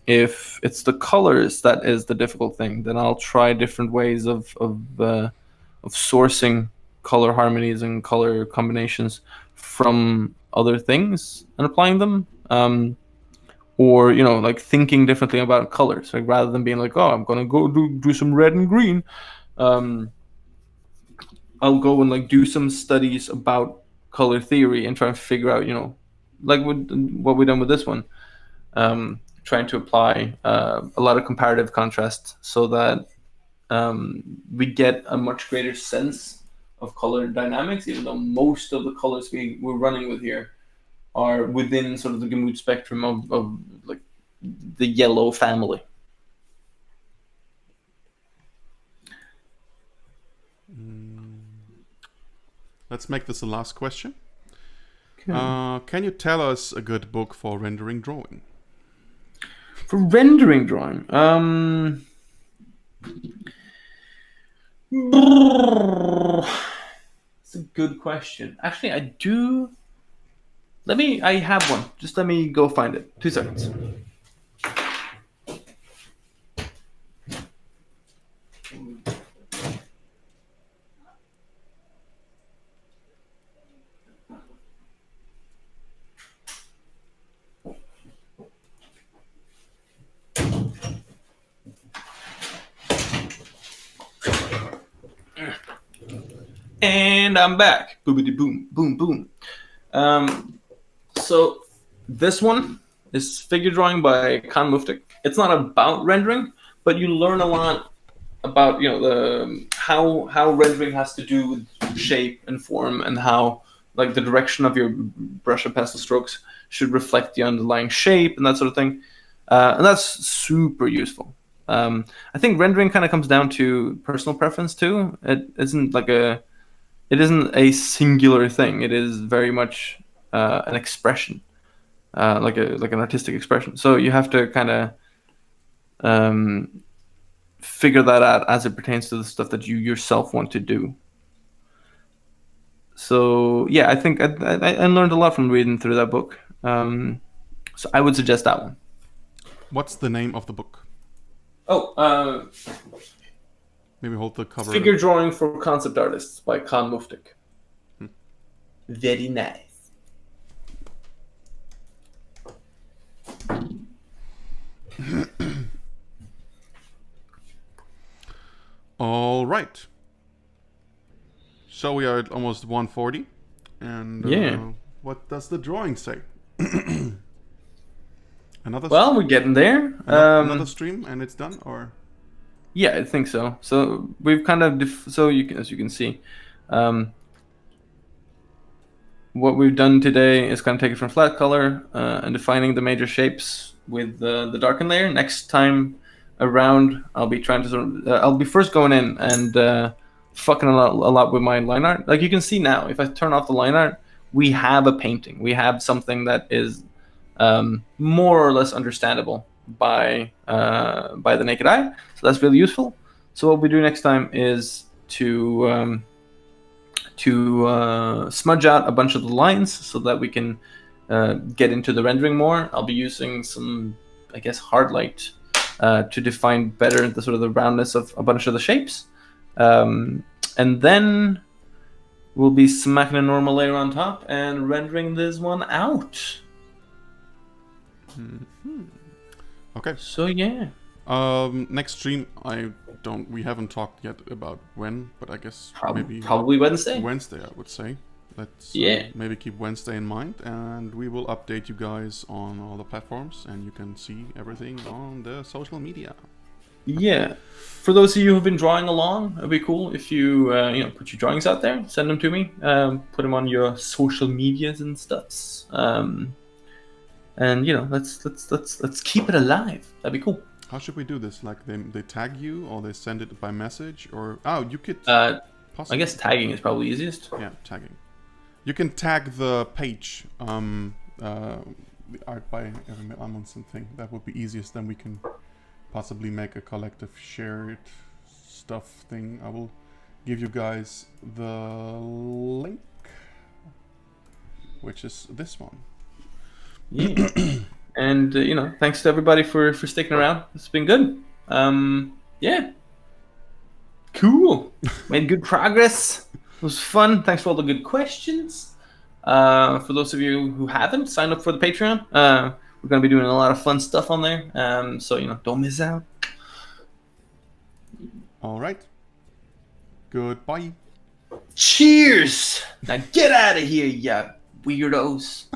If it's the colors that is the difficult thing, then I'll try different ways of sourcing color harmonies and color combinations from other things and applying them. Or like thinking differently about colors, like rather than being like, oh, I'm gonna go do some red and green, um, I'll go and like do some studies about color theory and try and figure out like what we've done with this one, trying to apply a lot of comparative contrast so that we get a much greater sense of color dynamics, even though most of the colors we're running with here are within sort of the gamut spectrum of like the yellow family. Let's make this the last question. Okay. Can you tell us a good book for rendering drawing? For rendering drawing, it's a good question. Actually, I do I have one. Just let me go find it. 2 seconds. And I'm back. Boobity boom, boom, boom. So this one is figure drawing by Khan Muftik. It's not about rendering, but you learn a lot about the how rendering has to do with shape and form, and how like the direction of your brush and pencil strokes should reflect the underlying shape and that sort of thing. And that's super useful. I think rendering kind of comes down to personal preference too. It isn't a singular thing. It is very much an expression, like an artistic expression. So you have to kind of figure that out as it pertains to the stuff that you yourself want to do. So yeah, I think I learned a lot from reading through that book. So I would suggest that one. What's the name of the book? Oh, Maybe hold the cover. Figure Drawing for Concept Artists by Khan Muftik. Very nice. All right. So we are at almost 140. And Yeah. what does the drawing say? Well, we're getting there. Another stream and it's done, or? Yeah, I think so. So we've kind of as you can see, what we've done today is kind of take it from flat color and defining the major shapes with the darken layer. Next time around, I'll be trying to I'll be first going in and fucking a lot with my line art. Like you can see now, if I turn off the line art, we have a painting. We have something that is more or less understandable by the naked eye. So that's really useful. So what we do next time is to smudge out a bunch of the lines so that we can get into the rendering more. I'll be using some, I guess, hard light to define better the sort of the roundness of a bunch of the shapes. And then we'll be smacking a normal layer on top and rendering this one out. Mm-hmm. Okay. So yeah. Next stream, we haven't talked yet about when, but I guess probably Wednesday. Wednesday, I would say. Let's maybe keep Wednesday in mind, and we will update you guys on all the platforms, and you can see everything on the social media. Yeah. For those of you who've been drawing along, it'd be cool if you put your drawings out there, send them to me, put them on your social medias and stuffs. And let's keep it alive. That'd be cool. How should we do this? Like they tag you, or they send it by message, or you could. I guess tagging is probably easiest. Yeah, tagging. You can tag the page, the art by Evan Amundsen thing. That would be easiest. Then we can possibly make a collective shared stuff thing. I will give you guys the link, which is this one. Yeah. And thanks to everybody for sticking around. It's been good. Yeah. Cool. Made good progress. It was fun. Thanks for all the good questions. For those of you who haven't signed up for the Patreon, we're going to be doing a lot of fun stuff on there. So don't miss out. All right. Goodbye. Cheers. Now get out of here, ya weirdos.